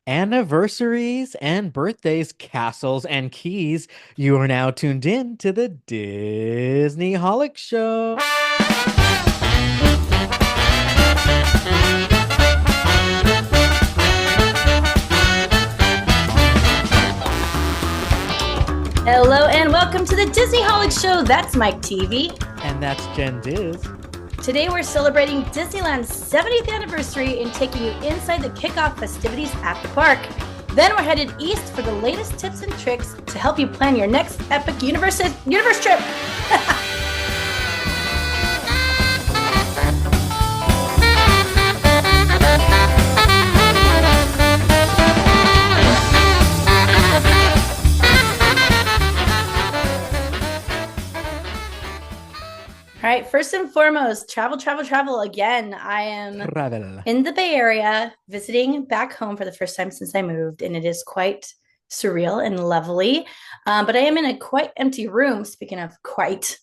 Anniversaries and birthdays, castles and keys. You are now tuned in to the Disney Holic Show. Hello and welcome to the Disney Holic Show. That's Mike TV. And that's Jen Diz. Today we're celebrating Disneyland's 70th anniversary and taking you inside the kickoff festivities at the park. Then we're headed east for the latest tips and tricks to help you plan your next epic universe trip. All right, first and foremost, travel again. I am Travel. in the Bay Area visiting back home for the first time since I moved, and it is quite surreal and lovely. But I am in a quite empty room. Speaking of quite,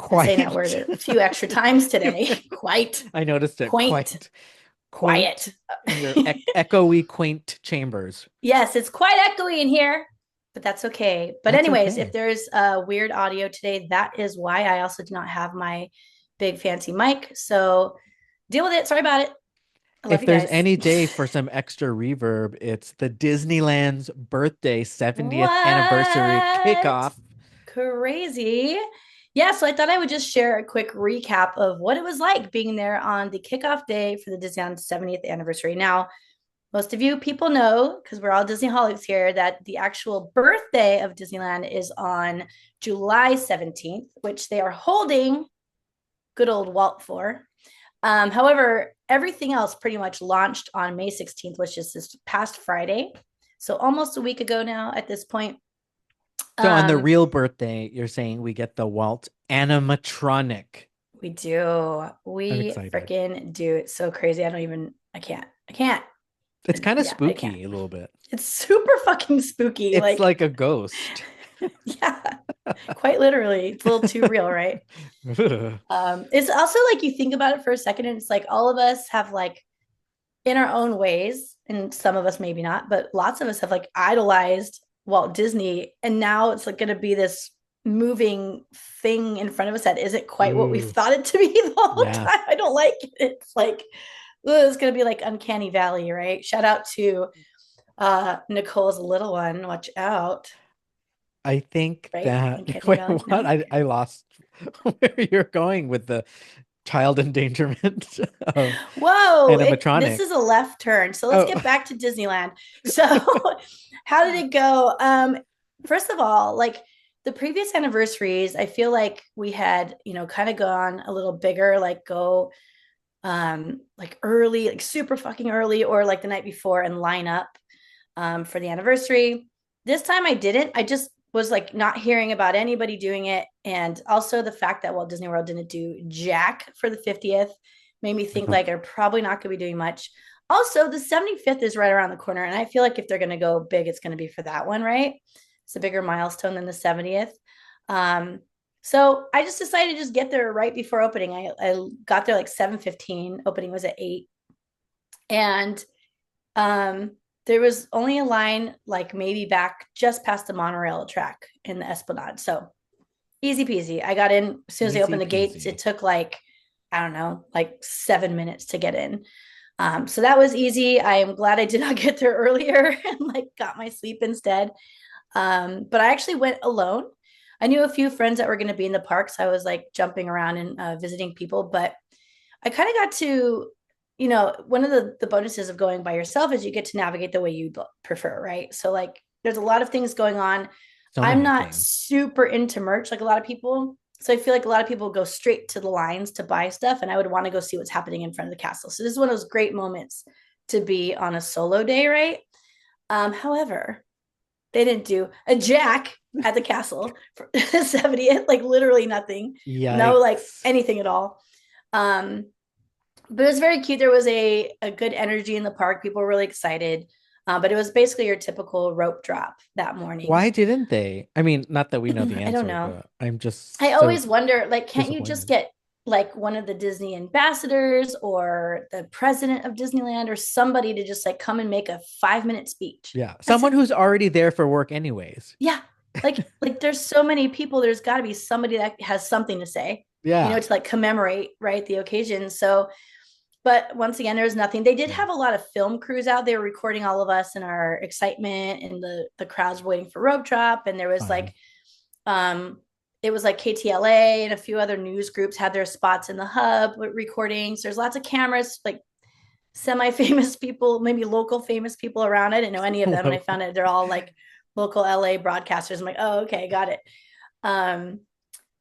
I'm saying that word a few extra times today. Quite. I noticed it. Quaint. Quiet. Your echoey, quaint chambers. Yes, it's quite echoey in here, but that's okay. But That's anyways, okay. if there's weird audio today, that is why. I also do not have my big fancy mic. So deal with it. Sorry about it. I love If you there's guys. any day for some extra reverb, it's the Disneyland's birthday 70th anniversary What? kickoff. Crazy. Yeah, so I thought I would just share a quick recap of what it was like being there on the kickoff day for the Disneyland 70th anniversary. Now, most of you people know, because we're all Disneyholics here, that the actual birthday of Disneyland is on July 17th, which they are holding good old Walt for. However, everything else pretty much launched on May 16th, which is this past Friday. So almost a week ago now at this point. So on the Um, real birthday, you're saying we get the Walt animatronic. we do. I'm We excited. freaking do. It's so crazy. I can't. It's kind of Yeah, I can't. spooky a little bit. It's super fucking spooky. It's Like, like a ghost. yeah, quite literally. It's a little too real, right? It's also like you think about it for a second, and it's like all of us have like in our own ways, and some of us maybe not, but lots of us have like idolized Walt Disney, and now it's like going to be this moving thing in front of us that isn't quite what we Ooh, thought it to be the whole yeah. time. I don't like it. It's like it's going to be like Uncanny Valley, right? Shout out to Nicole's little one. Watch out, I think right? that Uncanny wait, Valley. what? No. I lost where you're going with the child endangerment of Whoa, this animatronic. is a left turn. So let's Oh, get back to Disneyland. So, how did it go? First of all, like the previous anniversaries, I feel like we had, kind of gone a little bigger, like go like early, like super fucking early, or like the night before and line up for the anniversary. This time I didn't. I just was like not hearing about anybody doing it. And also the fact that Walt Disney World didn't do Jack for the 50th made me think like they're probably not going to be doing much. Also, the 75th is right around the corner. And I feel like if they're going to go big, it's going to be for that one, right? It's a bigger milestone than the 70th. Um, so I just decided to just get there right before opening. I got there like 7:15. Opening was at 8. And um, there was only a line like maybe back just past the monorail track in the Esplanade. So easy peasy. I got in as soon as they easy opened the gates. It peasy. took like, I don't know, like 7 minutes to get in. So that was easy. I am glad I did not get there earlier and like got my sleep instead. But I actually went alone. I knew a few friends that were going to be in the park, so I was like jumping around and visiting people. But I kind of got to, one of the bonuses of going by yourself is you get to navigate the way you prefer, right? So like, there's a lot of things going on. So I'm many not things. super into merch like a lot of people. So I feel like a lot of people go straight to the lines to buy stuff, and I would want to go see what's happening in front of the castle. So this is one of those great moments to be on a solo day, right? However, they didn't do a jack at the castle for the 70th, like literally nothing, no like Yikes. anything at all. Um, but it was very cute. There was a good energy in the park. People were really excited. But it was basically your typical rope drop that morning. Why didn't they? I mean, not that we know the I don't answer, know. but I'm I just so always wonder, like, can't you just disappointed. get like one of the Disney ambassadors or the president of Disneyland or somebody to just like come and make a 5-minute speech. Yeah. That's Someone it. who's already there for work anyways. Yeah. Like there's so many people, there's got to be somebody that has something to say, Yeah. to like commemorate, right, the occasion. So, but once again, there's nothing. They did Yeah. have a lot of film crews out there recording all of us and our excitement, and the crowds waiting for rope drop. And there was Fun. like, um, it was like KTLA and a few other news groups had their spots in the hub with recordings. There's lots of cameras, like semi-famous people, maybe local famous people around. I didn't know any of them, and I found out they're all like local LA broadcasters. I'm like, oh, okay, got it. Um,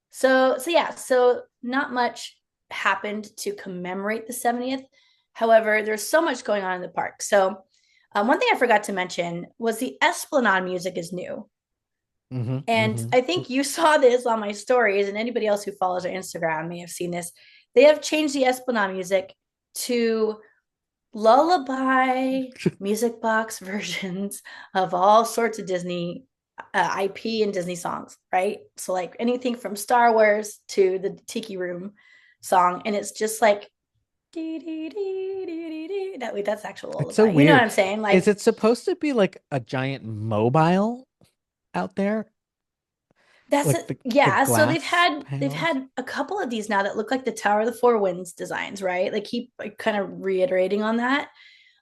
so yeah, so not much happened to commemorate the 70th. However, there's so much going on in the park. So one thing I forgot to mention was the Esplanade music is new. Hmm. And Hmm. I think you saw this on my stories, and anybody else who follows our Instagram may have seen this. They have changed the Esplanade music to lullaby music box versions of all sorts of Disney IP and Disney songs, right? So like anything from Star Wars to the Tiki Room song, and it's just like that's actual It's so lullaby. You know what weird. I'm saying? Is Like it supposed to be like a giant mobile out there? that's Like it. the Yeah. So they've glass had they've panels? had a couple of these now that look like the Tower of the Four Winds designs, right? They keep like, kind of reiterating on that.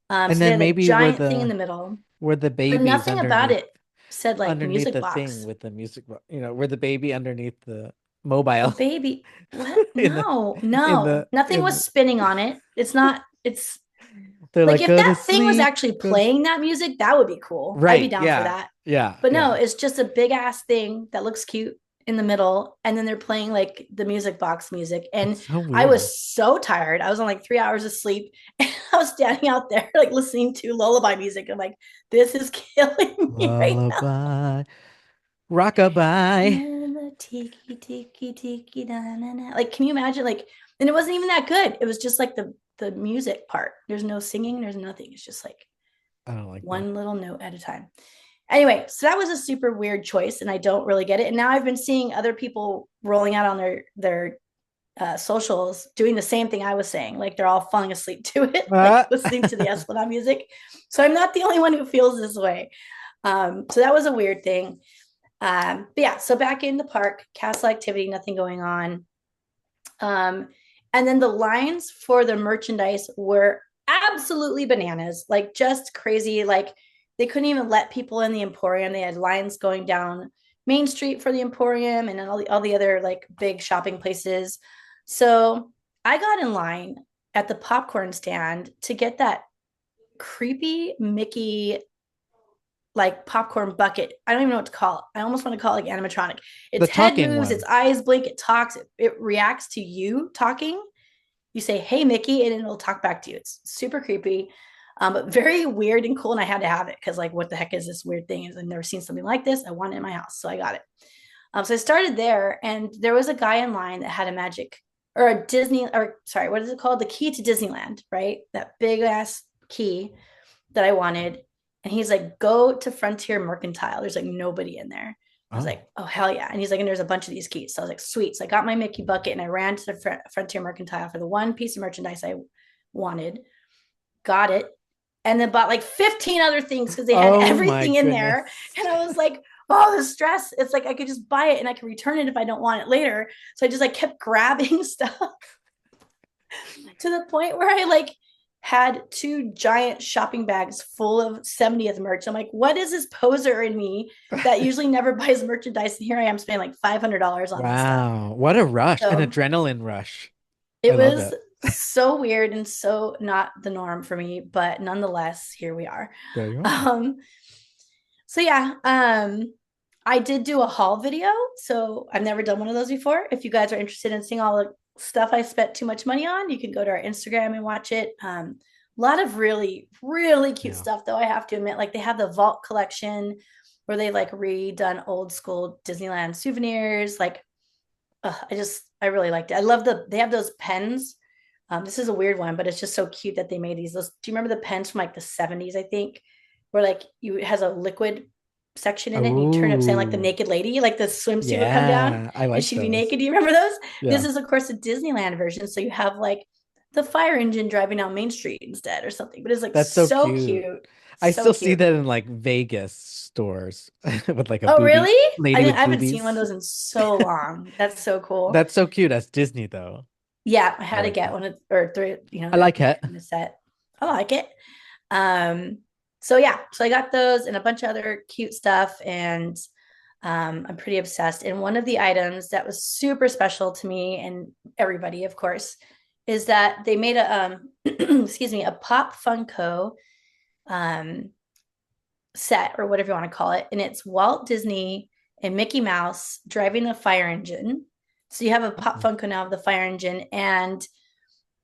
And So they then had a maybe giant thing in the middle, where the but babies nothing about underneath it said like underneath music the thing box. with the music, where the baby underneath the A mobile baby. What? in the No, in no. the Nothing in was the, spinning on it. It's not, it's they're like like if go to that thing was sleep, actually go to sleep. playing that music, that would be cool. I'd be Right. down for Yeah. that. Yeah. But no, Yeah. it's just a big ass thing that looks cute in the middle. And then they're playing like the music box music. And It's so I weird. was so tired. I was on like 3 hours of sleep. And I was standing out there like listening to lullaby music. I'm like, this is killing me right now. Lullaby, rockabye. Tiki tiki tiki na, na, na. Like, can you imagine? Like, and it wasn't even that good. It was just like the music part. There's no singing. There's nothing. It's just like I don't like that. one little note at a time. Anyway, so that was a super weird choice, and I don't really get it. And now I've been seeing other people rolling out on their socials doing the same thing I was saying. Like they're all falling asleep to it, like Uh, listening to the Esplanade music. So I'm not the only one who feels this way. So that was a weird thing. But yeah, so back in the park, castle activity, nothing going on. Um, and then the lines for the merchandise were absolutely bananas, like just crazy. Like they couldn't even let people in the Emporium. They had lines going down Main Street for the Emporium and all the other like big shopping places. So I got in line at the popcorn stand to get that creepy Mickey like popcorn bucket. I don't even know what to call it. I almost want to call it like animatronic. the Its head talking moves, its one. eyes blink, it talks, it reacts to you talking. You say, "Hey, Mickey," and it'll talk back to you. It's super creepy, but very weird and cool. And I had to have it because, like, what the heck is this weird thing? I've never seen something like this. I want it in my house, so I got it. So I started there, and there was a guy in line that had a magic or a Disney, or sorry, what is it called? The key to Disneyland, right? That big ass key that I wanted. And he's like, go to Frontier Mercantile. There's like nobody in there. I was Oh. like, oh, hell yeah. And he's like, and there's a bunch of these keys. So I was like, sweet. So I got my Mickey bucket and I ran to the Frontier Mercantile for the one piece of merchandise I wanted, got it, and then bought like 15 other things because they had Oh my everything in there. goodness. And I was like, oh, the stress. It's like I could just buy it and I can return it if I don't want it later. So I just like kept grabbing stuff to the point where I like had two giant shopping bags full of 70th merch. I'm like, what is this poser in me that usually never buys merchandise? And here I am spending like $500 on this stuff. Wow. What a rush, an So adrenaline rush. I it love was it. so weird and so not the norm for me, but nonetheless, here we are. There you are. Um, so yeah, I did do a haul video. So I've never done one of those before. If you guys are interested in seeing all the stuff I spent too much money on, you can go to our Instagram and watch it. A lot of really, really cute Yeah. stuff, though, I have to admit. Like they have the Vault collection where they like redone old school Disneyland souvenirs. Like, I really liked it. I love they have those pens. This is a weird one, but it's just so cute that they made these. Do you remember the pens from like the 70s, I think, where like you it has a liquid section in it, and you turn it upside down like the Oh, naked lady, like the swimsuit would come down yeah. I and like she'd be those. naked. Do you remember those? This Yeah. is, of course, a Disneyland version. So you have like the fire engine driving down Main Street instead or something. But it's like That's so so cute. cute. I So still see cute. that in like Vegas stores with like a Oh, booby really? lady I with haven't seen one of boobies. those in so long. That's so cool. That's so cute. That's Disney though. Yeah, I I had to like get that. one of, or three, I like it. in the set. I like it. Um, so yeah, so I got those and a bunch of other cute stuff, and I'm pretty obsessed. And one of the items that was super special to me and everybody, of course, is that they made a excuse me, a Pop Funko um set or whatever you want to call it, and it's Walt Disney and Mickey Mouse driving a fire engine. So you have a Pop Oh. Funko now of the fire engine, and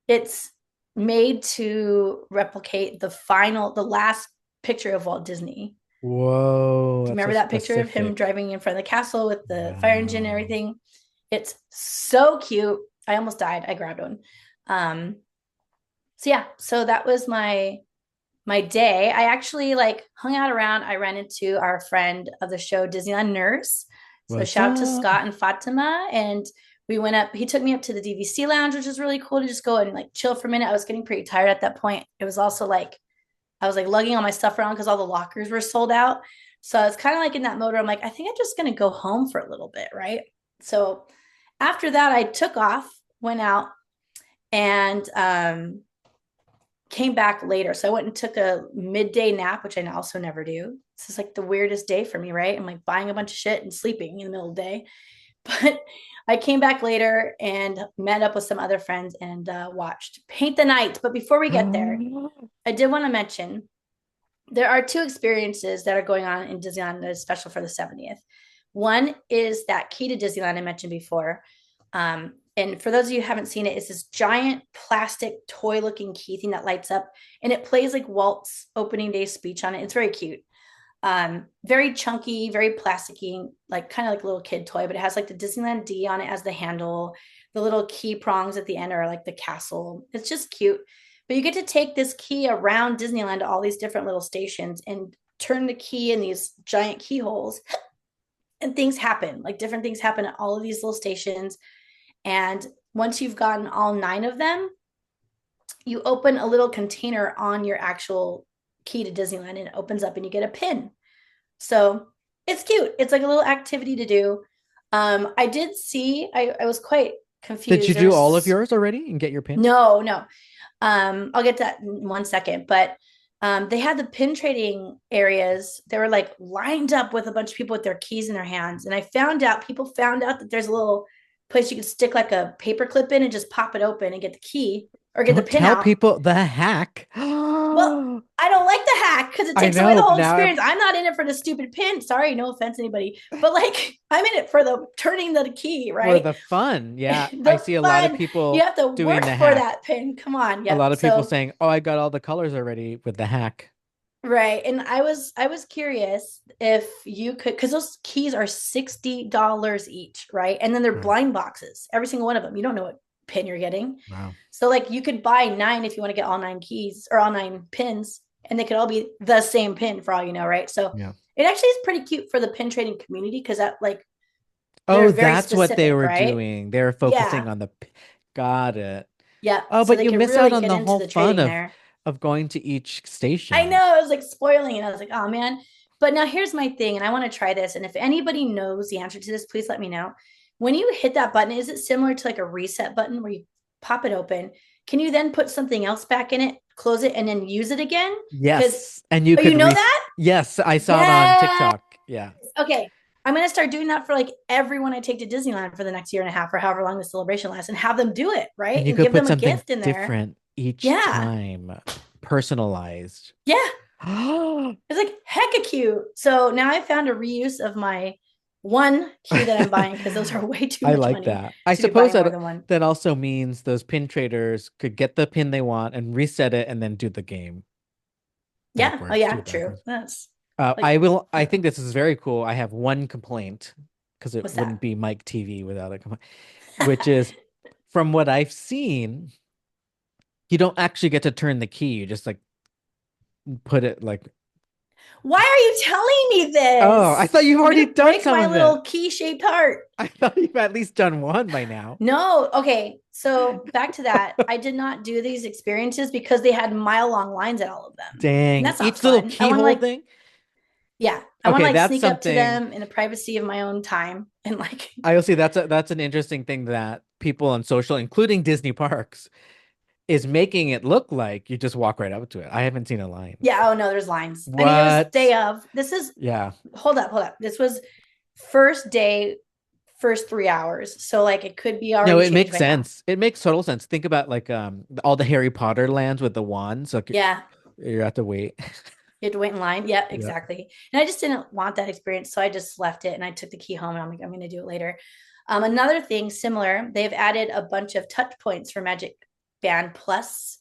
it's made to replicate the last picture of Walt Disney. Whoa, Do you that's so remember that picture of him specific. driving in front of the castle with the fire engine and Wow. everything? It's so cute. I almost died. I grabbed one. Um, so yeah, so that was my day. I actually like hung out around. I ran into our friend of the show, Disneyland Nurse. So What's shout out to up? Scott and Fatima. And we went up, he took me up to the DVC lounge, which is really cool to just go and like chill for a minute. I was getting pretty tired at that point. It was also like I was like lugging all my stuff around because all the lockers were sold out. So I was kind of like in that mode where I'm like, I think I'm just gonna go home for a little bit, right? So after that, I took off, went out, and came back later. So I went and took a midday nap, which I also never do. This is like the weirdest day for me, right? I'm like buying a bunch of shit and sleeping in the middle of the day. But I came back later and met up with some other friends and watched Paint the Night. But before we get there, I did want to mention there are two experiences that are going on in Disneyland that is special for the 70th. One is that Key to Disneyland I mentioned before. And for those of you who haven't seen it, it's this giant plastic toy looking key thing that lights up and it plays like Walt's opening day speech on it. It's very cute. Very chunky, very plasticky, like kind of like a little kid toy, but it has like the Disneyland D on it as the handle. The little key prongs at the end are like the castle. It's just cute. But you get to take this key around Disneyland to all these different little stations and turn the key in these giant keyholes, and things happen. Like different things happen at all of these little stations. And once you've gotten all 9 of them, you open a little container on your actual key to Disneyland and it opens up and you get a pin. So it's cute. It's like a little activity to do. I did see, I was quite Did you confused. do all of There's yours already and get your pin? no. I'll get to that in 1 second, but they had the pin trading areas. They were like lined up with a bunch of people with their keys in their hands. And people found out that there's a little place you could stick like a paper clip in and just pop it open and get the key or get the Don't pin tell out. people the hack. Well, I I don't like the hack because it takes away the know. whole Now experience. I'm not in it for the stupid pin. Sorry, no offense to anybody, but like I'm in it for the turning the key, for right? the fun. Yeah, I The see a lot of fun. You people have to doing work the for hack. that pin. Come on. A Yep. lot of people So saying, "Oh, I got all the colors already with the hack." right. And I was curious if you could, because those keys are $60 each, right? And then they're Wow. blind boxes, every single one of them. You don't know what pin you're getting. Wow. So like you could buy 9 if you want to get all 9 keys or all 9 pins, and they could all be the same pin for all you know, right? So Yeah. it actually is pretty cute for the pin trading community because that like they're Oh, very that's what they specific, were right? doing. They were focusing Yeah. on the got it. Yeah. Oh, So but they you can miss out really on get the into whole the fun trading there. of going to each I station. know I was like spoiling it. I was like, oh man. But now here's my thing, and I want to try this. And if anybody knows the answer to this, please let me know. When you hit that button, is it similar to like a reset button where you pop it open? Can you then put something else back in it, close it, and then use it again? Because Yes, and you oh, you could know re that? Yes, I saw it on Yes. TikTok. Yeah. Okay. I'm gonna start doing that for like everyone I take to Disneyland for the next year and a half or however long the celebration lasts, and have them do it, And right? you And could give put them a something gift in there. different each Yeah. time, personalized. Yeah. I It's like hecka cute. So now I found a reuse of my one key that I'm buying because those are way too much like money that. I to be suppose buying more that than one. that also means those pin traders could get the pin they want and reset it and then do the game Yeah. Oh backwards, do yeah, it true. backwards. That's I like will. I I don't think know. this is very cool. I have one complaint because it What's wouldn't that? be Mike TV without a complaint, which is from what I've seen, you don't actually get to turn the key. You just like put it like Why are you telling me Oh, I this? thought you've You're already gonna done break some my of it. little key-shaped heart. I thought you've at least done one by now. No, okay. So back to that. I did not do these experiences because they had mile-long lines at all of them. And Dang, that's not each little fun. I want to keyhole like, thing. yeah, I want to Okay, like that's sneak up to something. them in the privacy of my own time and like, I will see that's an interesting thing that people on social, including Disney parks, is making it look like you just walk right up to it. I haven't seen a line. yeah, oh no, there's lines. I mean, it was What? day of. This is Yeah. hold up. This was first day, first 3 hours. So like it could be No, already it changed makes by now. sense. It makes total sense. Think about like all the Harry Potter lands with the wands. Like Yeah. you have to wait. You had to wait in line. Yeah, Yeah. exactly. And I just didn't want that experience. So I just left it and I took the key home and I'm like, I'm going to do it later. Another thing similar, they've added a bunch of touch points for Magic Band Plus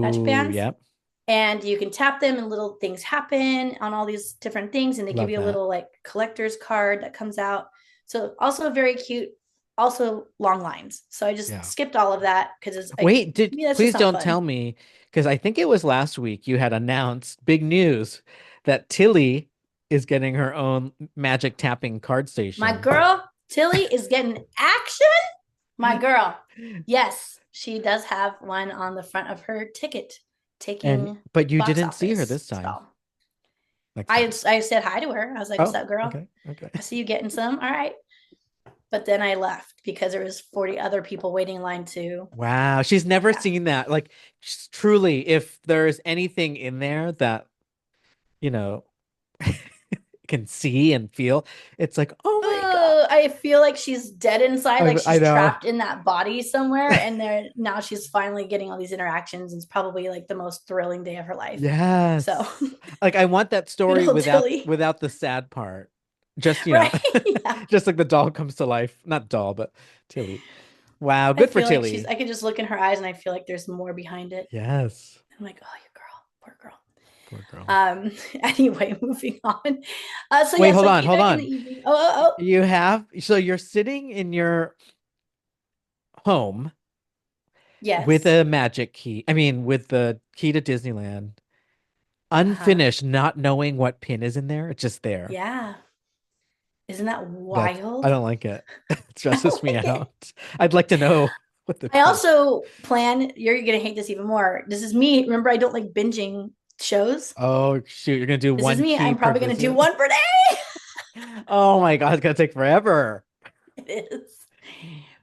Magic Ooh, Bands. yep. And you can tap them and little things happen on all these different things. And they give Love you a that. little like collector's card that comes out. So also very cute, also long lines. So I just Yeah. skipped all of that because it's like, Wait, to me, that's just please not don't fun. tell me, because I think it was last week you had announced big news that Tilly is getting her own magic tapping card My station. girl, Tilly, is getting action. My girl. Yes, she does have one on the front of her ticket And taking but you box didn't see her office. this time. So Next I time. I said hi to her. I was like, "What's Oh, up, girl? okay, okay. I see you getting some. All right." But then I left because there was 40 other people waiting in line too. Wow, she's never Yeah. seen that. Like, truly, if there's anything in there that, you know, can see and feel, it's like, oh my God. I feel like she's dead inside, like I she's know. trapped in that body somewhere, and there now she's finally getting all these interactions. And it's probably like the most thrilling day of her life. So Yes. Like I want that good story old without Tilly. the sad part. Just, Right. Yeah. just like the doll comes to life. Not doll, but Tilly. Wow, I good for feel like she's, Tilly. I could just look in her eyes and I feel like there's more behind it. Yes. I'm like, oh, you girl, poor girl. Poor girl. Anyway, moving on. So Wait, yeah, hold so I on, came hold back in the on. evening. Oh. You have, so you're sitting in your home with Yes. a magic key. I mean, with the key to Disneyland, Uh-huh. unfinished, not knowing what pin is in there. It's just there. Yeah. Isn't that I wild? don't like it. It I stresses don't me like it. out. I'd like to know what the I pin is. also plan, you're gonna hate this even more. This is me. Remember, I don't like binging shows. Oh shoot, you're gonna do This is one me. key I'm per probably gonna do visit. one per day. Oh my God, it's gonna take forever. It is.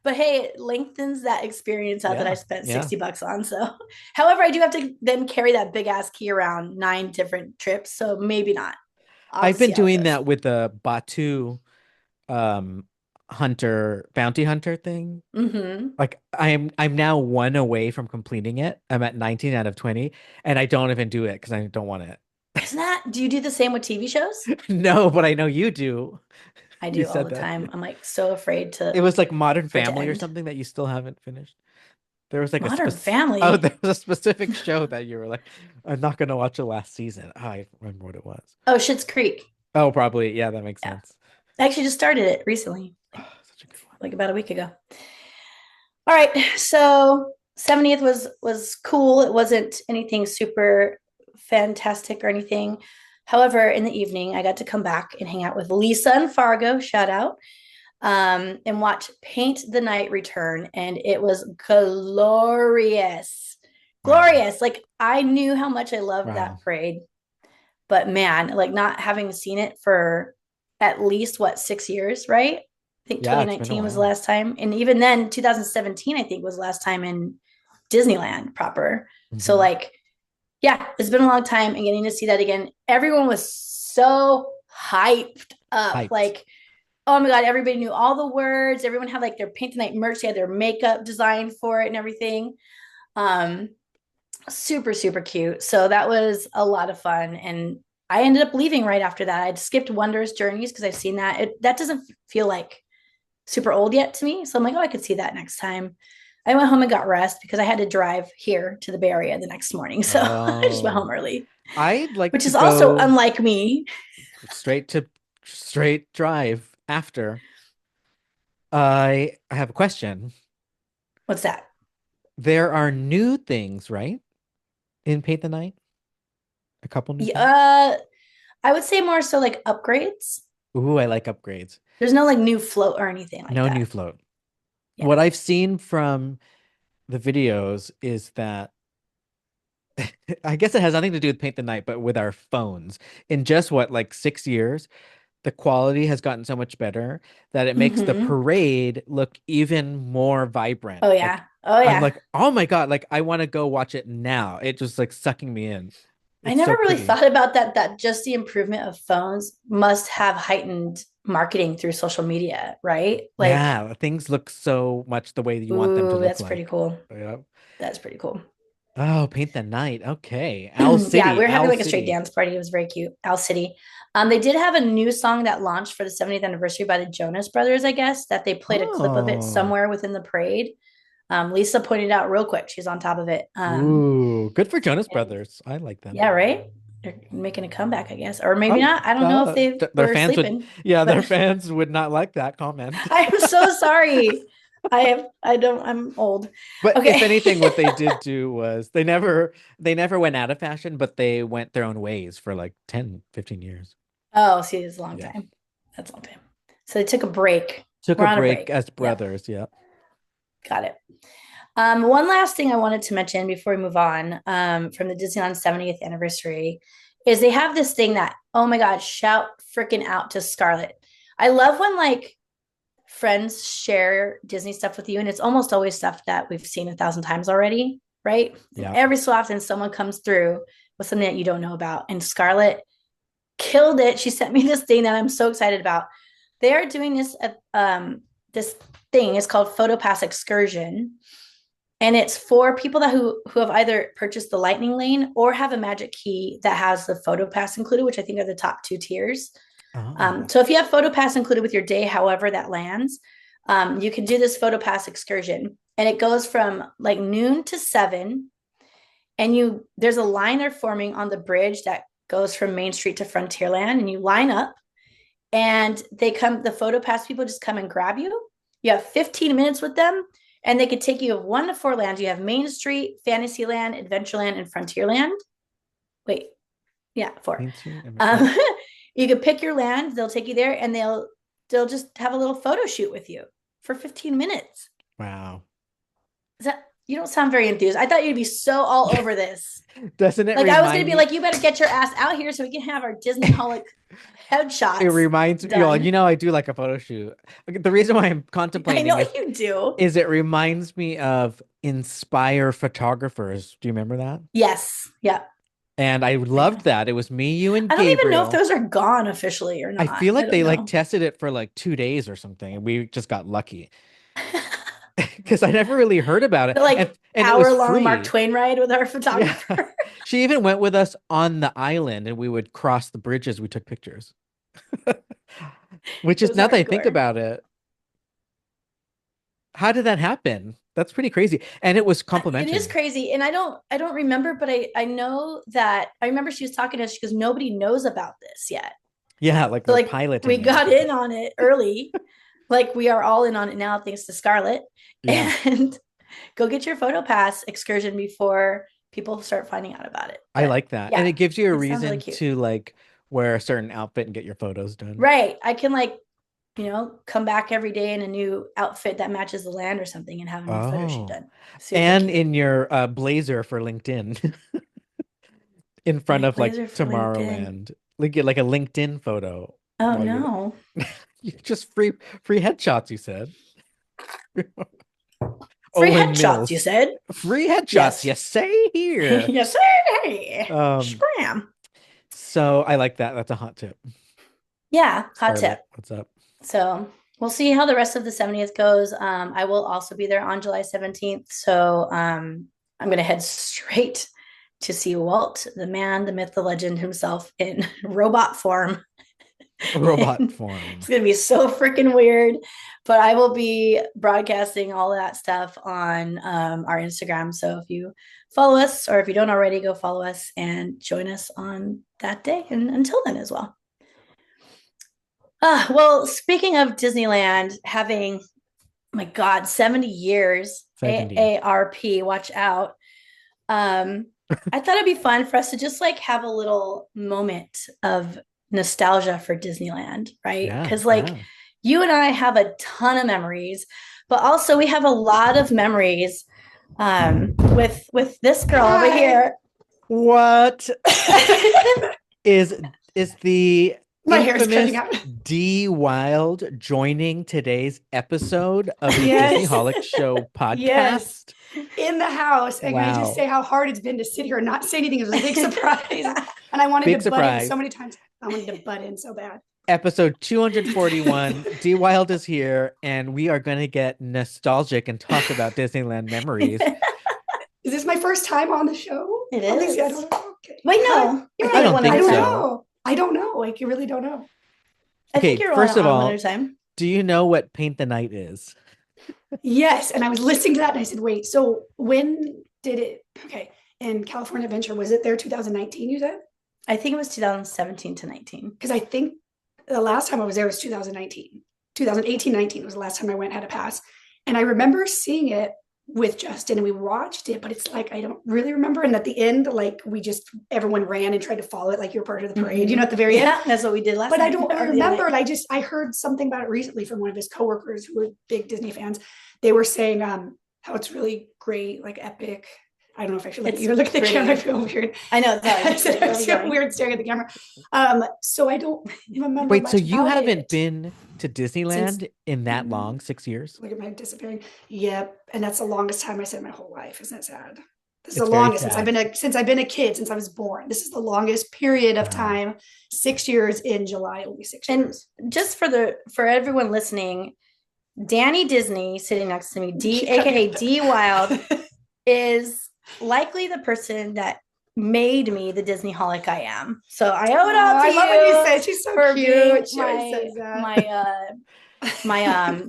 But hey, it lengthens that experience out that I Yeah, spent yeah. 60 bucks on. So, however, I do have to then carry that big ass key around 9 different trips. So maybe not. I'll I've just see been how it doing goes. that with the Batu um bounty hunter thing. Mm-hmm. Like I'm now one away from completing it. I'm at 19 out of 20, and I don't even do it because I don't want it. Isn't that, do you do the same with TV shows? No, but I know you do. I You do all said the that. time. I'm like so afraid It to was like Modern for it to Family or end. something that you still haven't finished. There was like a Modern specific oh, Family. there was a specific show that you were like, I'm not gonna watch the last season. Oh, I remember what it was. Oh, Schitt's Creek. Oh, probably. Yeah, that makes Yeah. sense. I actually just started it recently, Oh, such a good one. like about a week ago. All right. So 70th was cool. It wasn't anything super fantastic or anything. However, in the evening, I got to come back and hang out with Lisa and Fargo, shout out, and watch Paint the Night return. And it was glorious. Wow. Glorious. Like I knew how much I loved that Wow. parade, but man, like not having seen it for at least what 6 years, right? I think Yeah, it's been a 2019 was the while. last time, and even then, 2017 I think was the last time in Disneyland proper. So Hmm. like, yeah, it's been a long time, and getting to see that again, everyone was so hyped up, Hyped. like. Oh my God, everybody knew all the words. Everyone had like their paint the night merch. They had their makeup designed for it and everything. Um, super super cute, so that was a lot of fun, and I ended up leaving right after that. I'd skipped Wonders Journeys because I've seen that doesn't feel like super old yet to me, so I'm like, oh, I could see that next time. I went home and got rest because I had to drive here to the Bay Area the next morning, so I just went home Oh, early, I'd like which to is also go unlike me. straight to straight drive after. I have a question. What's that? There are new things, right? In Paint the Night? A couple new things? Yeah, I would say more so like upgrades. Ooh, I like upgrades. There's no like new float or anything like No new that. float. Yeah. What I've seen from the videos is that I guess it has nothing to do with Paint the Night, but with our phones. In just what, like 6 years, the quality has gotten so much better that it makes the Hmm. parade look even more vibrant. Oh Like yeah. Oh I'm yeah. like, oh my God, like I want to go watch it now. It just like sucking me in. I It's never so really pretty. thought about that, that just the improvement of phones must have heightened marketing through social media, right? Like, Yeah, things look so much the way you want them to ooh, look that's pretty like. cool. Yeah. That's pretty cool. Oh, Paint the Night. Okay. Owl Yeah, we City, were having Owl like a straight City. dance party. It was very cute. Owl City. They did have a new song that launched for the 70th anniversary by the Jonas Brothers, I guess, that they played a clip of it Oh. somewhere within the parade. Lisa pointed out real quick. She's on top of it. Ooh, good for Jonas And Brothers. I like them. yeah, right? They're making a comeback, I guess. Or maybe Oh, not. I don't know if they their were fans would, sleeping, yeah, their but fans would not like that comment. I'm so sorry. I don't, I'm old. But if Okay. anything, what they did do was they never went out of fashion, but they went their own ways for like 10, 15 years. Oh, see, it's a long Yeah. time. That's a long time. So they took a break. Took We're a on a break break. as Yep. brothers. Yeah. Got it. One last thing I wanted to mention before we move on from the Disneyland 70th anniversary is they have this thing that, oh my God, shout freaking out to Scarlett. I love when like friends share Disney stuff with you, and it's almost always stuff that we've seen 1,000 times already, right? And Yeah. every so often, someone comes through with something that you don't know about. And Scarlett killed it. She sent me this thing that I'm so excited about. They are doing this thing. It's called PhotoPass Excursion, and it's for people that who have either purchased the Lightning Lane or have a Magic Key that has the PhotoPass included, which I think are the top two tiers. Oh. So if you have PhotoPass included with your day, however that lands, you can do this PhotoPass excursion, and it goes from like noon to 7. And there's a line they're forming on the bridge that goes from Main Street to Frontierland, and you line up, and the PhotoPass people just come and grab you. You have 15 minutes with them, and they could take you of 1 to 4 lands. You have Main Street, Fantasyland, Adventureland, and Frontierland. Wait, yeah, 4. Main Street. Um, Yeah. you could pick your land. They'll take you there, and they'll just have a little photo shoot with you for 15 minutes. Wow. Is that you don't sound very enthused? I thought you'd be so all over this. Doesn't it Like I was gonna remind be me? like, you better get your ass out here so we can have our Disney holic It headshots reminds me, done. I do like a photo shoot. Okay, the reason why I'm I contemplating know is you do. is it reminds me of Inspire Photographers. Do you remember that? Yes. Yeah. And I I do. loved that. It was me, you, and I don't even know if Gabriel. those are gone officially or I not. feel I like don't they like know. tested it for like 2 days or something, and we just got lucky because I never really heard about it, The and like it was hour-long Mark free. Twain ride with our Yeah, photographer. she even went with us on the island, and we would cross the bridges. We took pictures, which It is was now that I think hardcore. about it, how did that happen? That's pretty crazy, and it was It is complimentary. crazy, and I don't remember, but I know that I remember she was talking to us because nobody knows about this yet. Yeah, like So they're like we piloting it or got something. in on it early, like we are all in on it now thanks to Scarlett. Yeah, And go get your photo pass excursion before people start finding out about it. I But like that, and yeah, it gives you a it sounds really reason cute. to like wear a certain outfit and get your photos done. Right, I can like come back every day in a new outfit that matches the land or something and have a new photo shoot Oh, done. Super and cute. in your blazer for LinkedIn in front My of like blazer for LinkedIn. Tomorrowland. Like get like a LinkedIn photo Oh while you're no. there. You just free headshots, you said. Free Owen headshots, you Mills. said? Free headshots, Yes. you say here. Yes, hey, Um, scram. so I like that. That's a hot tip. Yeah, hot tip. Scarlett, what's up? So we'll see how the rest of the 70th goes. I will also be there on July 17th. So I'm going to head straight to see Walt, the man, the myth, the legend himself in robot form. Robot And form. it's going to be so freaking weird. But I will be broadcasting all that stuff on our Instagram. So if you follow us, or if you don't already, go follow us and join us on that day. And until then, as well. Well, speaking of Disneyland having, my God, 70 years, 70. AARP, watch out. Um, I thought it'd be fun for us to just like have a little moment of nostalgia for Disneyland, right? Yeah, Because like yeah. you and I have a ton of memories, but also we have a lot of memories with this girl over here. What is is the My hair is cutting infamous out. D Wild joining today's episode of the Yes. Disneyholic Show Yes. podcast? In the house. And can I just Wow. say how hard it's been to sit here and not say anything? It was a big surprise. And I wanted Big to butt in surprise. so many times. I wanted to butt in so bad. Episode 241. D Wild is here, and we are going to get nostalgic and talk about Disneyland memories. Is this my first time on the show? It Obviously, I is. don't know. Okay. Wait, no. I don't think I don't so. know. I don't know. Like, you really don't know. I Okay, think you're first of on all, another time. do you know what Paint the Night is? Yes. And I was listening to that and I said, wait, so when did it? Okay. In California Adventure, was it there 2019, you said? I think it was 2017 to 19. Because I think the last time I was there was 2019. 2018, 19 was the last time I went, had a pass. And I remember seeing it with Justin and we watched it, but it's like I don't really remember. And at the end, like everyone ran and tried to follow it, like you're part of the parade, you know, at the very end. Yeah, that's what we did last But night. I don't remember. And I heard something about it recently from one of his coworkers who were big Disney fans. They were saying how it's really great, like epic. I don't know if I should let you look at the camera. I feel weird. I know. It's It's so weird staring at the camera. So I don't remember. Wait, much so you about haven't it. been to Disneyland Since- in that long, 6 years? Look at my disappearing. Yep, and that's the longest time I said in my whole life. Isn't it sad? This is It's the very longest sad. since I've been a kid, since I was born. This is the longest period of Wow. time. 6 years in July. It'll be 6 And years. just for everyone listening, Dani Dizney sitting next to me, aka D Wild, is likely the person that made me the Disneyholic I am. So I owe it all to I you. love when you say she's so for cute. being She always says that. my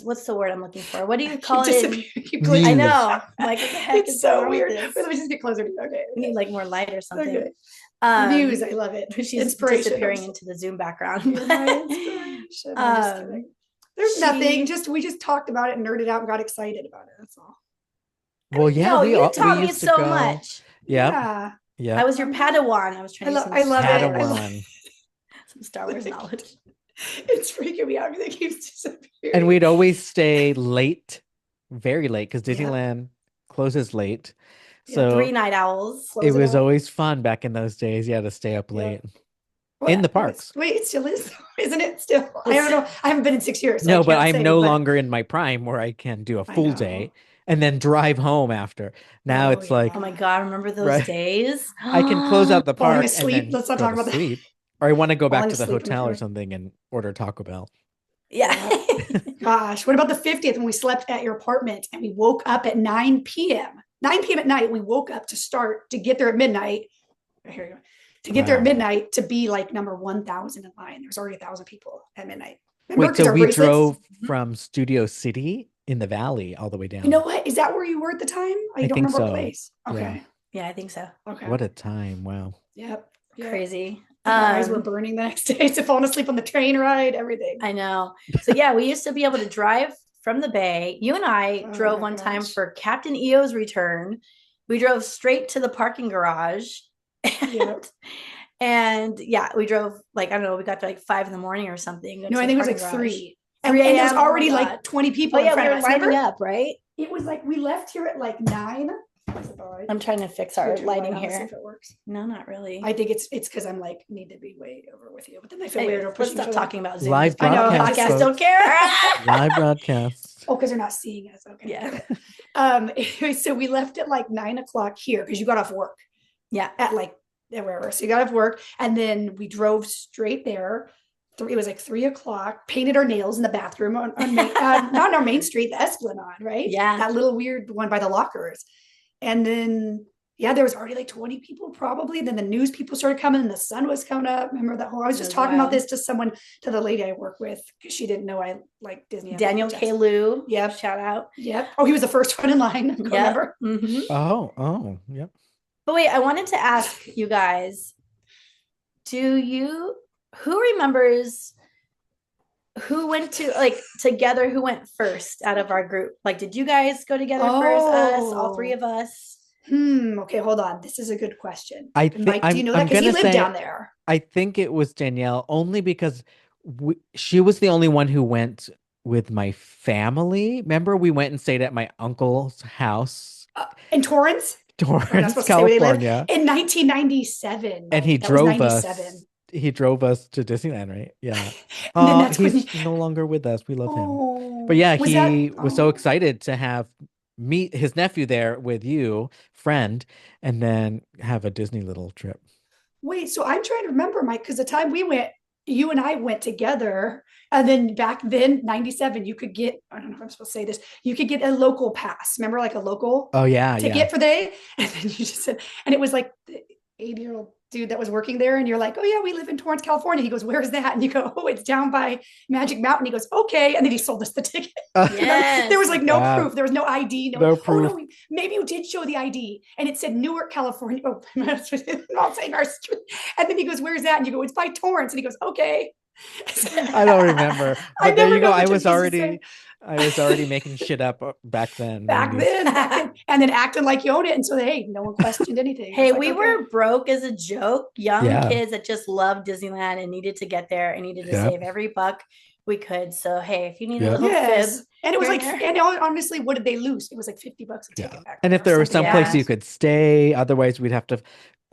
what's the word I'm looking for? What do you call You it? disappear. You Muse. glitch. I know. Like what the heck It's is so going on with weird. this? Wait, let me just get closer to you. Okay. We need like more light or something. Okay. Um, Muse, I love it. She's Inspiration. disappearing into the Zoom background. You're my inspiration. I'm just kidding. There's nothing. We just talked about it, and nerded out, and got excited about it. That's all. Well, yeah, no, we you all taught we me used to so go. much. Yep. Yeah. Yeah. I was your Padawan. I was trying to I love it. I love Padawan. some Star Wars knowledge. It's freaking me out because it keeps disappearing. And we'd always stay late, very late, because Yeah. Disneyland closes late. Yeah, So 3 night owls. Close it was out. always fun back in those days. Yeah, to stay up Yeah. late. What? in the parks. Wait, it still is, isn't it? Still, I don't know. I haven't been in 6 years. So No, I but can't I'm say, no but- longer in my prime where I can do a I full know. day and then drive home after. Now Oh, it's like Oh my God, remember those Right. days? I can close out the Falling park asleep. and then Let's not go talk to about that. sleep. Or I want to go back Falling to the asleep in the hotel or park. something and order Taco Bell. Yeah. Gosh, what about the 50th when we slept at your apartment and we woke up at 9 p.m. 9 p.m. at night, we woke up to get there at midnight. Here you go. To get there at Wow. midnight to be like number 1,000 in line. There's already 1,000 people at midnight. Remember? Wait, 'Cause so our we bracelets- drove from Studio City in the valley all the way down. You know what? Is that where you were at the time? I don't think remember what so. place. Okay. Yeah. Yeah, I think so. Okay. What a time. Wow. Yep. Yep. Crazy. My eyes were burning the next day. So falling asleep on the train ride, everything. I know. So yeah, we used to be able to drive from the Bay. You and I Oh drove my one time gosh. for Captain EO's return. We drove straight to the parking garage. Yep. And yeah, we drove like, I don't know, we got to like 5 in the morning or something. No, I think it was like 3. And, 3 and there's a.m., oh my already like God. 20 people Oh in yeah, front we of were us. lining Remember? up, right? It was like we left here at like 9. I'm trying to fix our lighting here. If it works. No, not really. I think it's because I'm like need to be way over with you, but then I feel Hey, weird. let's stop talking about Zoom. Live I know broadcast, podcasts don't folks. care. Live broadcast. Oh, because they're not seeing us. Okay. Yeah. Anyway, so we left at like 9 o'clock here because you got off work Yeah. at like wherever. So you got off work and then we drove straight there. It was like 3 o'clock. Painted our nails in the bathroom on not on our main street, the Esplanade, right? Yeah. That little weird one by the lockers. And then yeah, there was already like 20 people probably. Then the news people started coming and the sun was coming up. Remember that whole, I was just was talking about wild. this to the lady I work with because she didn't know I like Disney. Daniel K. Lou. Yep. Shout out. Yep. Oh, he was the first one in line. Yep. Remember? Mhm. Oh, yep. But wait, I wanted to ask you guys, who remembers who went to like together, who went first out of our group? Like, did you guys go together first? Us, all 3 of us? Okay, hold on. This is a good question. I And think Mike, do you know that? I'm Because he gonna lived say down there. I think it was Danielle only because she was the only one who went with my family. Remember, we went and stayed at my uncle's house, In Torrance? We're not Torrance, supposed to say where they live. California, In 1997, and Mike. That was 97. he drove us to Disneyland, right? Yeah. And then that's when He's no longer with us. We love him. But oh, yeah, was that he was so excited to have meet his nephew there with you, friend, and then have a Disney little trip. wait, so I'm trying to remember, Mike, because the time we went, you and I went together. And then back then, 97, you could get, I don't know if I'm supposed to say this, you could get a local pass. Remember, like a local Oh yeah, yeah. ticket for the day? And then you just said, and it was like the 80-year-old dude that was working there. And you're like, oh yeah, we live in Torrance, California. He goes, where's that? And you go, oh, it's down by Magic Mountain. He goes, okay. And then he sold us the ticket. Yes. There was like no Wow. proof. There was no ID. No proof. Oh no, maybe you did show the ID and it said Newark, California. Oh, I'm not saying our street. And then he goes, where's that? And you go, it's by Torrance. And he goes, okay. I don't remember. I But there never you go. know I what was Jesus already making shit up back then. back then, and then acting like you own it. And so, hey, no one questioned anything. Hey, Like, we okay. were broke as a joke, young Yeah. kids that just loved Disneyland and needed to get there and needed to Yep. save every buck we could. So, hey, if you need a Yep. little Yes. fib, And it was here like, and there. and honestly, what did they lose? It was like $50 a ticket Yeah. back And then if or there was something. some place Yeah. you could stay, otherwise we'd have to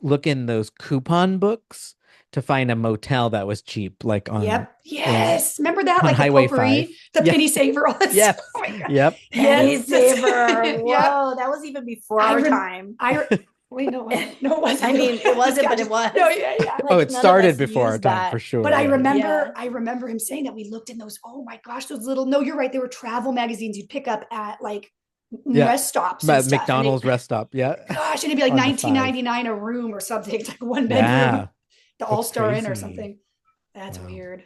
look in those coupon books to find a motel that was cheap, like on Yep. Yes. Remember that? on Like Highway the potpourri, 5. the Yeah. penny saver, all that Yes. stuff. Oh my God. Yep. Penny Yes. saver. Whoa, Yeah. that was even before I our rem- time. Wait, no, it wasn't. No, it wasn't. I mean, it wasn't, but it was. No, yeah. Oh, Like, it none of started us before our used time that. for sure. But I yeah. remember, Yeah. I remember him saying that we looked in those. Oh my gosh, those little. No, you're right. They were travel magazines you'd pick up at like Yeah. rest stops and stuff. McDonald's rest stop. Yeah. Gosh, and it'd be like On the 19.99 a room or something. It's like one bedroom, Yeah. the All Star Inn or crazy. something. That's Wow. weird.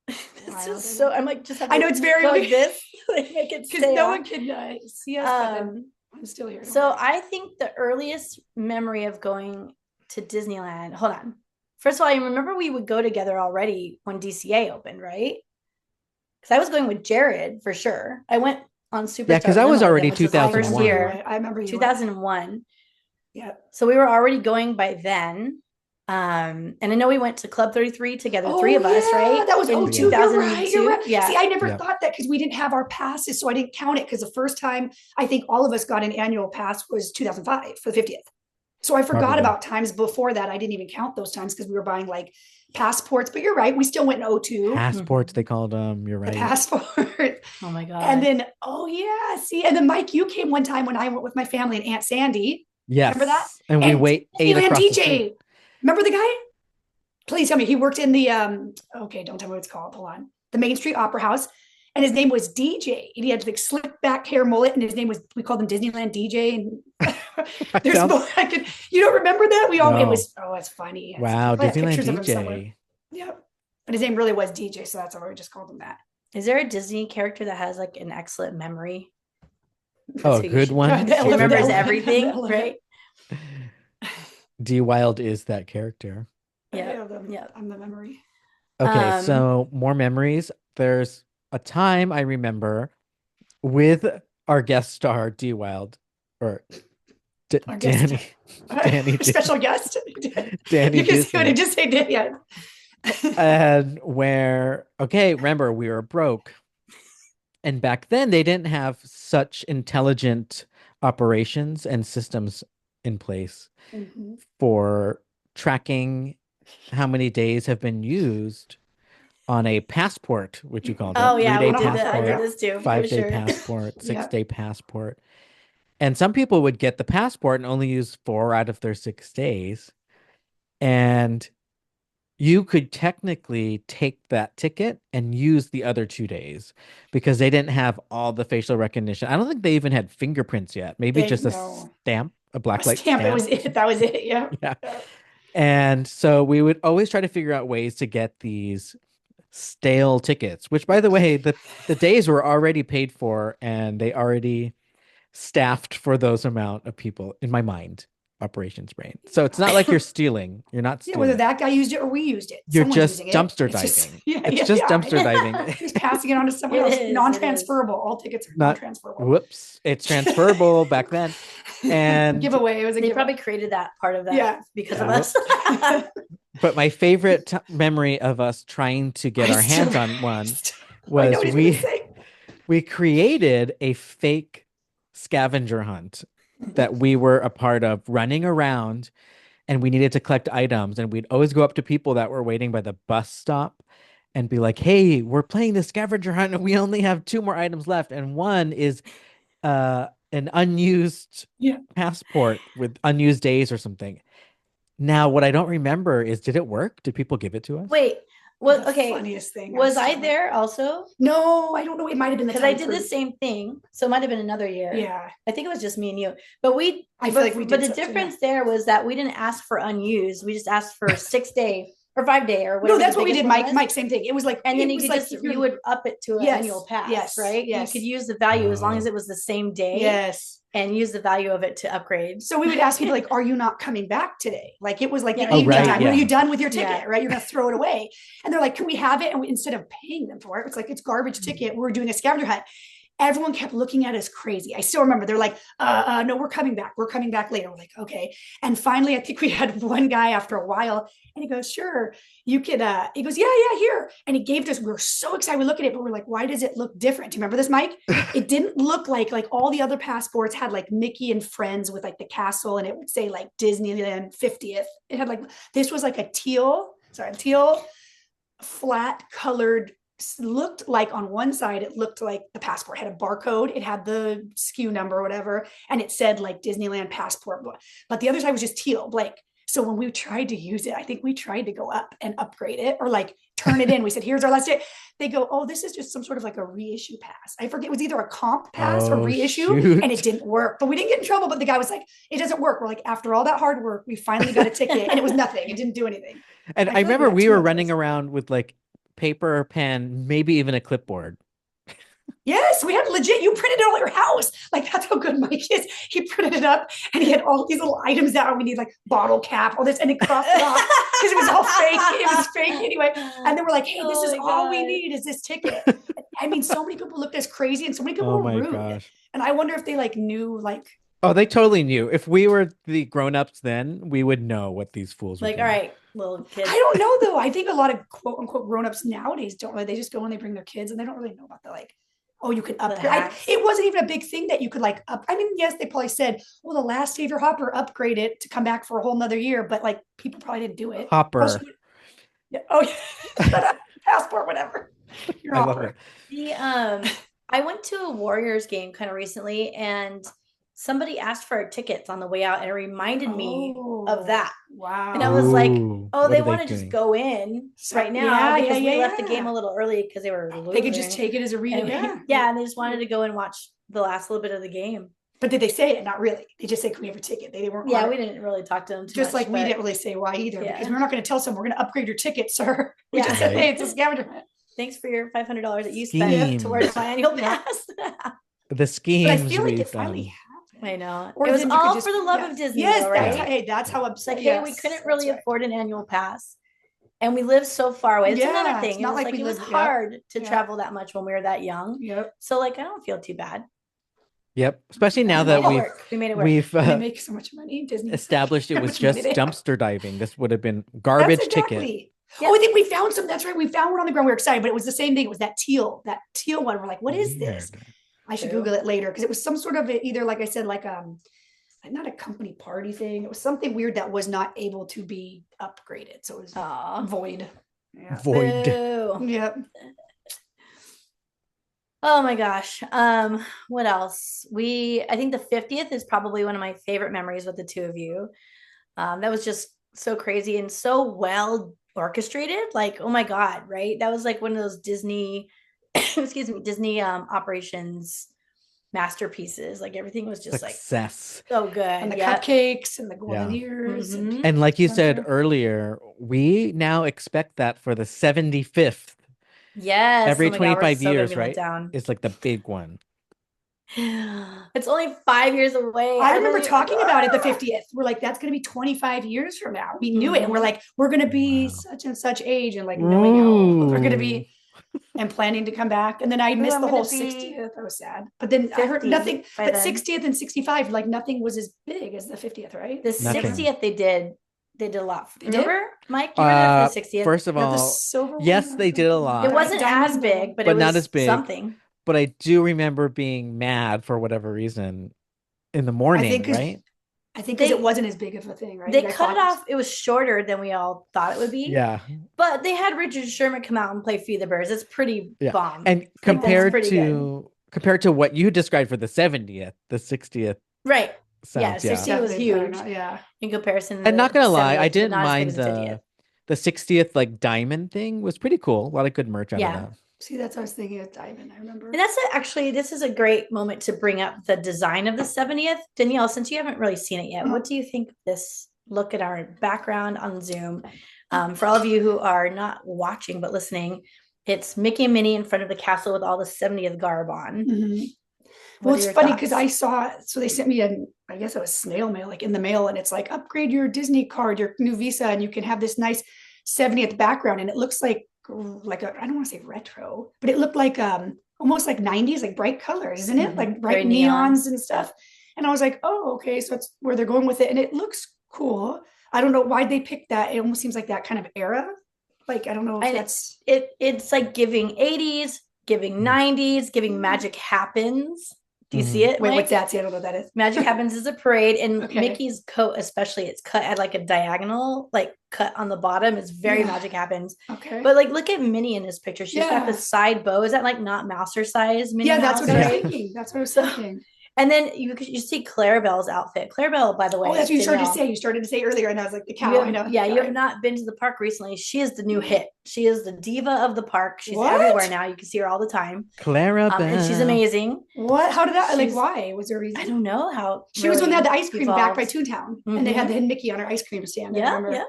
It's Wild, just isn't so it? I'm like just have I know to it's very go like weird. this, like make it Because stay no on. one can see us. But then I'm still here. don't So worry. I think the earliest memory of going to Disneyland. Hold on. First of all, I remember we would go together already when DCA opened, right? Because I was going with Jared for sure. I went on Superstar. Yeah, 'cause I was Limo with already him, which was my first 2001. year, I remember you. 2001. Yeah. So we were already going by then. And I know we went to Club 33 together, three of us, right? That was In 02. You're right. 2002. You're right. Yeah. See, I never Yeah. thought that because we didn't have our passes, so I didn't count it. Because the first time I think all of us got an annual pass was 2005 for the 50th. So I forgot Probably. about times before that. I didn't even count those times because we were buying like passports. But you're right. We still went in 02. Passports, they called them. You're The right. passport. Oh my God. And then, oh yeah. See, and then Mike, you came one time when I went with my family and Aunt Sandy. Yes. Remember that? And we ate Disneyland across the DJ. street. Remember the guy? Please tell me. He worked in the okay, don't tell me what it's called. Hold on. The Main Street Opera House. And his name was DJ. And he had like slick back hair mullet, and his name was, we called him Disneyland DJ. And there's Sounds- more I could, you don't remember that? We all, it No. was, oh, it's funny. It's- Wow, I have Disneyland pictures of him somewhere. DJ. Yep. But his name really was DJ, so that's why we just called him that. Is there a Disney character that has like an excellent memory? Oh, That's a who you good should- one. The He elevator. remembers The everything, elevator. right? D Wild is that character. Yeah. Yeah. I'm the memory. Okay, so more memories. There's a time I remember with our guest star D Wild or Our guest Danny Danny special guest. Danny You can Dizney. just say that, yeah. And where remember we were broke, and back then they didn't have such intelligent operations and systems in place Mhm. for tracking how many days have been used on a passport, which you called it. Oh yeah, 3-day we did that. I passport, did this too. For 5-day sure. passport, Yep. 6-day passport. And some people would get the passport and only use 4 out of their 6 days. And you could technically take that ticket and use the other 2 days because they didn't have all the facial recognition. I don't think they even had fingerprints yet. Maybe just a No. stamp, a black light Stamp, stamp. it was it. That was it. Yeah. Yeah. And so we would always try to figure out ways to get these stale tickets, which by the way, the days were already paid for and they already staffed for those amount of people in my mind, operations brain. So it's not like you're stealing. You're not Yeah, stealing. whether that guy used it or we used it. You're Someone's just using it. dumpster It's just- diving. yeah, It's yeah, just yeah. dumpster diving. Just passing it on to someone It else. is, it is. Non-transferable. All tickets are Not- non-transferable. Whoops. It's transferable back then. And giveaway. It was a They giveaway. probably created that part of that because of us. but my favorite memory of us trying to get our hands on one I know was what he's gonna say. we created a fake scavenger hunt that we were a part of, running around, and we needed to collect items, and we'd always go up to people that were waiting by the bus stop and be like, hey, we're playing the scavenger hunt and we only have 2 more items left, and one is an unused passport with unused days or something. Now, what I don't remember is, did it work? Did people give it to us? Wait, The okay. funniest thing. Was I there also? No, I don't know. It might have been the Because time I did the same thing. So it might have been another year. Yeah. I think it was just me and you. But I feel like we did. But the difference there was that we didn't ask for unused. We just asked for 6 day or 5 day or whatever. No, that's what we did, Mike, same thing. It was like, and then you would up it to an annual pass, right? Yes. You could use the value as long as it was the same day. Yes. And use the value of it to upgrade. So we would ask people like, are you not coming back today? Like it was like the Oh, evening right, time. yeah. Are you done with your ticket? Right? You're going to throw it away. And they're like, can we have it? And instead of paying them for it, it's like, it's garbage ticket. We're doing a scavenger hunt. Everyone kept looking at us crazy. I still remember they're like, no, we're coming back. We're coming back later. We're like, okay. And finally, I think we had one guy after a while and he goes, sure, you could, he goes, yeah, here. And he gave it to us. We were so excited. We look at it, but we're like, why does it look different? Do you remember this, Mike? It didn't look like all the other passports had like Mickey and Friends with like the castle. And it would say like Disneyland 50th. It had like, this was like a teal flat colored, looked like on one side, it looked like the passport had a barcode. It had the SKU number or whatever. And it said like Disneyland passport, but the other side was just teal, blank. So when we tried to use it, I think we tried to go up and upgrade it or like turn it in. We said, here's our last day. They go, oh, this is just some sort of like a reissue pass. I forget, it was either a comp pass or reissue, shoot. and it didn't work. But we didn't get in trouble. But the guy was like, it doesn't work. We're like, after all that hard work, we finally got a ticket and it was nothing. It didn't do anything. And I remember we were running around with like paper or pen, maybe even a clipboard. Yes, we had legit, you printed it all at your house. Like that's how good Mike is. He printed it up and he had all these little items out. We need like bottle cap, all this, and it crossed it off because it was all fake. It was fake anyway. And then we're like, hey, this is all we need is this ticket. I mean, so many people looked as crazy and so many people were rude. Gosh. And I wonder if they like knew like. Oh, they totally knew. If we were the grown-ups then, we would know what these fools were like, doing. All right, little kids. I don't know though. I think a lot of quote unquote grown-ups nowadays don't really, they just go and they bring their kids and they don't really know about the like, oh, you can upgrade. It wasn't even a big thing that you could like up. I mean, yes, they probably said, well, the last day of your hopper, upgrade it to come back for a whole nother year. But like people probably didn't do it. Hopper. Yeah. Oh, yeah. Passport, whatever. Your I hopper. Love it. I went to a Warriors game kind of recently and somebody asked for tickets on the way out and it reminded me of that. Wow. And I was like, oh, they want to doing? just go in right now because we left the game a little early because they were losing. They could just take it as a read. And they just wanted to go and watch the last little bit of the game. But did they say it? Not really. They just said, can we have a ticket? They weren't. Yeah, we didn't really talk to them too just much, like we didn't really say why either because we're not going to tell someone we're going to upgrade your ticket, sir. We just said, hey, it's a scavenger hunt. Thanks for your $500 that you spent towards my annual pass. The schemes. But I feel like it finally happened. I know. Or it was all for the love of Disney. Yes, though, right? that's how upset. Like, hey, we couldn't really afford an annual pass. And we live so far away. It's another thing. It was hard to travel that much when we were that young. Yep. So like I don't feel too bad. Yep. Especially now that we made it work. We've they make so much money. Disney established it was just dumpster diving. This would have been garbage ticket. Yep. Oh, I think we found some. That's right. We found one on the ground. We were excited, but it was the same thing. It was that teal one. We're like, what is this? I should Google it later because it was some sort of either, like I said, like not a company party thing. It was something weird that was not able to be upgraded. So it was void. Yeah. Void. Yep. Oh my gosh. What else? I think the 50th is probably one of my favorite memories with the two of you. That was just so crazy and so well orchestrated. Like, oh my God, right? That was like one of those Disney, Disney operations masterpieces. Like everything was just success. Like so good. And the cupcakes and the golden ears. Mm-hmm. And like you said earlier, we now expect that for the 75th. Yes. Every 25 years, right? It's like the big one. It's only 5 years away. I remember talking about it the 50th. We're like, that's going to be 25 years from now. We knew it. And we're like, we're going to be such and such age and like knowing how we're going to be. and planning to come back. And then I missed I'm the whole gonna be 60th. I was sad. But then I heard 50 nothing, by but then. 60th and 65, like nothing was as big as the 50th, right? The Nothing. 60th they did a lot. They did? Remember, Mike? You were there for the 60th. First of The all, silver yes, one or they did a something. lot. It wasn't as Diamond big, but but it was not as big. something. But I do remember being mad for whatever reason in the morning, right? I think because it wasn't as big of a thing, right? They Like, cut it off. It was shorter than we all thought it would be. Yeah. But they had Richard Sherman come out and play Feed the Birds. It's pretty bomb. And Like, compared that's pretty compared to what you described for the 70th, the 60th right. sounds, Yeah, 60 was huge Yeah. in comparison. And not gonna lie, 70th, I but didn't not as big mind as the 50th. the 60th like diamond thing was pretty cool. A lot of good merch out of that. See, that's what I was thinking of diamond. I remember. And that's actually, this is a great moment to bring up the design of the 70th. Danielle, since you haven't really seen it yet, what do you think of this look at our background on Zoom? For all of you who are not watching but listening, it's Mickey and Minnie in front of the castle with all the 70th garb on. Mm-hmm. Well, it's funny because I saw, so they sent me I guess it was snail mail, like in the mail, and it's like, upgrade your Disney card, your new Visa, and you can have this nice 70th background. And it looks like I don't want to say retro, but it looked like almost like 90s, like bright colors, isn't it? Like bright neons and stuff. And I was like, oh, okay, so that's where they're going with it. And it looks cool. I don't know why they picked that. It almost seems like that kind of era. Like, I don't know if that's it's like giving 80s, giving 90s, giving Magic Happens. Do you see it? Wait, Mike? what's that? See, I don't know what that is. Magic Happens is a parade, and Mickey's coat, especially, it's cut at like a diagonal, like cut on the bottom. It's very Magic Happens. Okay. But like, look at Minnie in this picture. She's got this side bow. Is that like not Mouser size? Minnie that's Mouse, what I was thinking. That's what I was thinking. And then you see Clarabelle's outfit. Clarabelle, by the way. Oh, that's what you started to say. You started to say earlier, and I was like, the cow. I know. Yeah, you have not been to the park recently. She is the new hit. She is the diva of the park. She's everywhere now. You can see her all the time. Clarabelle. And she's amazing. What? How did that? Like, why? Was there a reason? I don't know how. She was when they had the ice cream back by Toontown, and they had the Mickey on her ice cream stand. Yeah.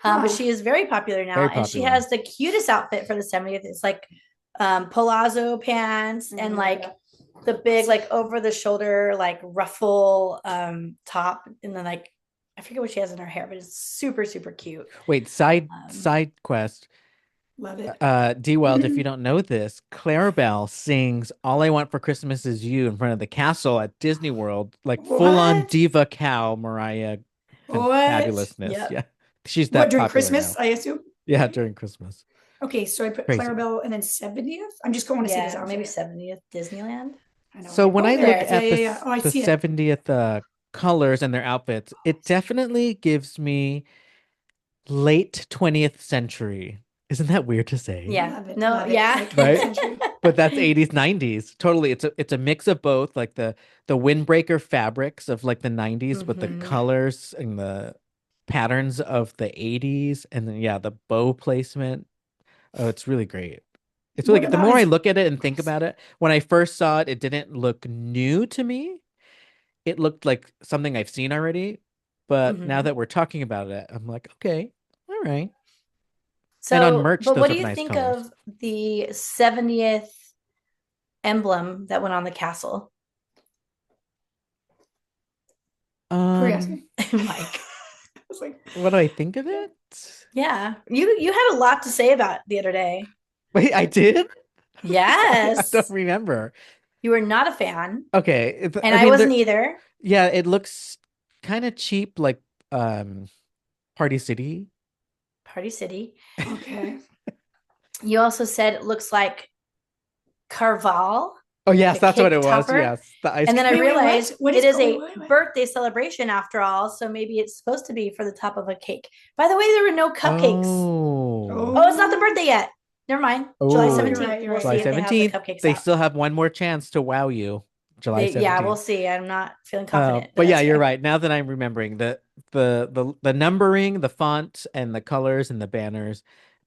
But she is very popular now, and she has the cutest outfit for the 70th. It's like palazzo pants and like the big like over the shoulder like ruffle top, and then like I forget what she has in her hair, but it's super super cute. Wait, side quest. Love it. D Weld, if you don't know this, Clarabelle sings "All I Want for Christmas Is You" in front of the castle at Disney World, like full on diva cow Mariah fabulousness. Yep. Yeah, she's that during popular Christmas, now. I assume. Yeah, during Christmas. Okay, so I put Clarabelle and then 70th. I'm just going to see this outfit. Maybe 70th Disneyland. I know. So when I look at the 70th colors and their outfits, it definitely gives me late 20th century. Isn't that weird to say? Yeah. No, yeah. Right? But that's 80s, 90s. Totally. It's a mix of both, like the windbreaker fabrics of like the 90s with the colors and the patterns of the 80s, and then the bow placement. Oh, it's really great. It's really good. The more I look at it and think about it, when I first saw it, it didn't look new to me. It looked like something I've seen already. But now that we're talking about it, I'm like, okay, all right. So, and on merch, but what do you nice think colors. of the 70th emblem that went on the castle? Mike. I was like, what do I think of it? Yeah, you had a lot to say about it the other day. Wait, I did? Yes. I don't remember. You were not a fan. Okay. And I wasn't either. Yeah, it looks kind of cheap, like Party City. Party City. Okay. You also said it looks like Carval. Oh, yes, that's what it was. Yes. The ice cream. Then I realized it is a birthday celebration after all. So maybe it's supposed to be for the top of a cake. By the way, there were no cupcakes. Oh, it's not the birthday yet. Never mind. July 17th. You're right. July 17th. They still have one more chance to wow you. July 17th. Yeah, we'll see. I'm not feeling confident. But yeah, you're right. Now that I'm remembering the numbering, the font, and the colors and the banners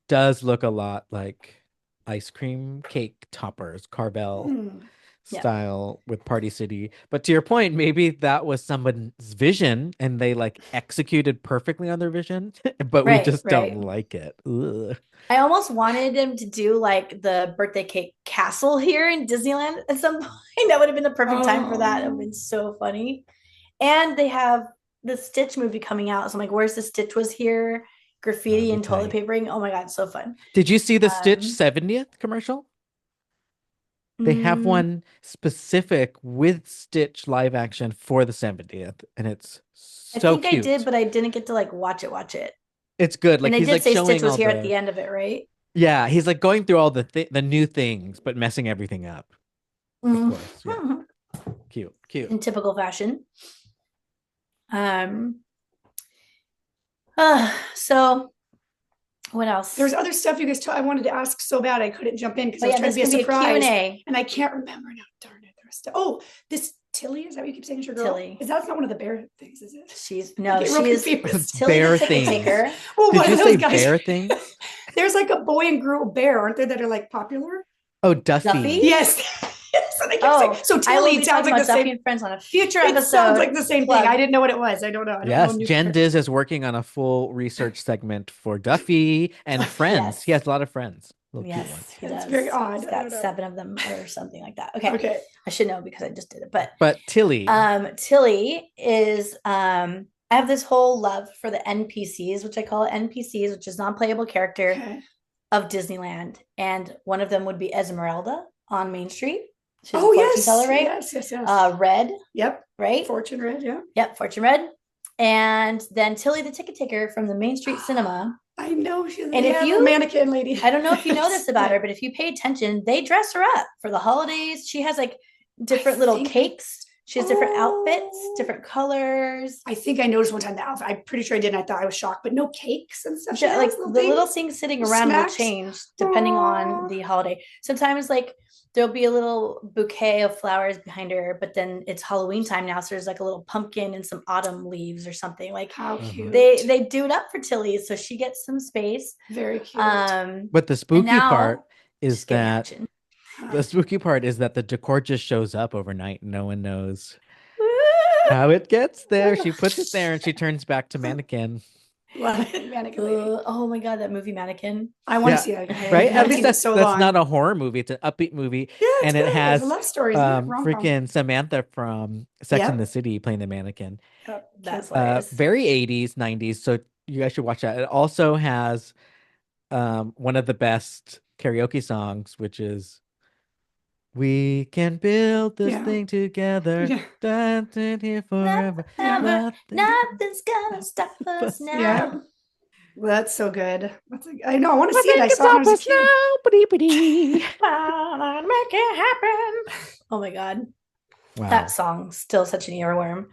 does look a lot like ice cream cake toppers, Carvel style with Party City. But to your point, maybe that was someone's vision and they like executed perfectly on their vision, but we just don't like it. Ugh. I almost wanted them to do like the birthday cake castle here in Disneyland at some point. That would have been the perfect time for that. It would have been so funny. And they have the Stitch movie coming out. So I'm like, where's the Stitch was here? graffiti be and toilet tight. papering. Oh my God, so fun. Did you see the Stitch Um, 70th commercial? They have mm, one specific with Stitch live action for the 70th, and it's I so think I did, cute. but I didn't get to like watch it. It's good. And Like they he's did like say Stitch showing was all here at the the end of it, right? yeah, he's like going through all the new things, but messing everything up. Of Mhm. course. Yeah. Cute. Cute. In typical fashion. Um, so what else? There's other stuff you guys I wanted to ask so bad I couldn't jump in because I was trying to be a surprise. Q&A. And I can't remember now. Darn it. There's stuff. Oh, this Tilly, is that what you keep saying is your girl? Tilly. Is that's not one of the bear things, is it? She's Bear Tilly the ticket things. taker. Well, Did one you of say those guys. bear things? There's like a boy and girl bear, aren't there, that are like popular? Oh, Duffy. Duffy? Yes. Yes, and I kept saying, so I will Tilly be sounds talking like about the Duffy same. and Friends on a future It episode. sounds like the same Plug. thing. I didn't know what it was. I don't know. Yes, Jen Diz is working on a full research segment for Duffy and Friends. Yes. He has a lot of friends. Little cute ones. Yes, he That's does. very odd. He's I got don't know. 7 of them or something like that. Okay. Okay. I should know because I just did it. But Tilly. Tilly is I have this whole love for the NPCs, which I call NPCs, which is non-playable character of Disneyland. And one of them would be Esmeralda on Main Street. She's a fortune teller, right? Yes. Red. Yep. Right? Fortune Red, yeah. Yep, Fortune Red. And then Tilly the ticket taker from the Main Street Cinema. I know she's and if you mannequin lady. I don't know if you know this about her, but if you pay attention, they dress her up for the holidays. She has like different little cakes. She has different outfits, different colors. I think I noticed one time the outfit. I'm pretty sure I did, and I thought I was shocked, but no cakes and stuff. Yeah, like the little things sitting around will change depending on the holiday. Sometimes like there'll be a little bouquet of flowers behind her, but then it's Halloween time now, so there's like a little pumpkin and some autumn leaves or something. Like how cute. They do it up for Tilly, so she gets some space. Very cute. But the spooky part is that the decor just shows up overnight. No one knows how it gets there. She puts it there and she turns back to mannequin. Mannequin lady. Oh my God, that movie Mannequin. I want to see it. Right? At least that's not a horror movie. It's an upbeat movie. Yeah, and it has love stories. freaking Samantha from Sex and the City playing the mannequin. That's very 80s, 90s. So you guys should watch that. It also has one of the best karaoke songs, which is "We Can Build This Thing Together, dancing here forever. Nothing's gonna stop us now." Yeah. Well, that's so good. I know. I want to see it. I saw it when I was a kid. Make it happen. Oh my God. Wow. That song, still such an earworm.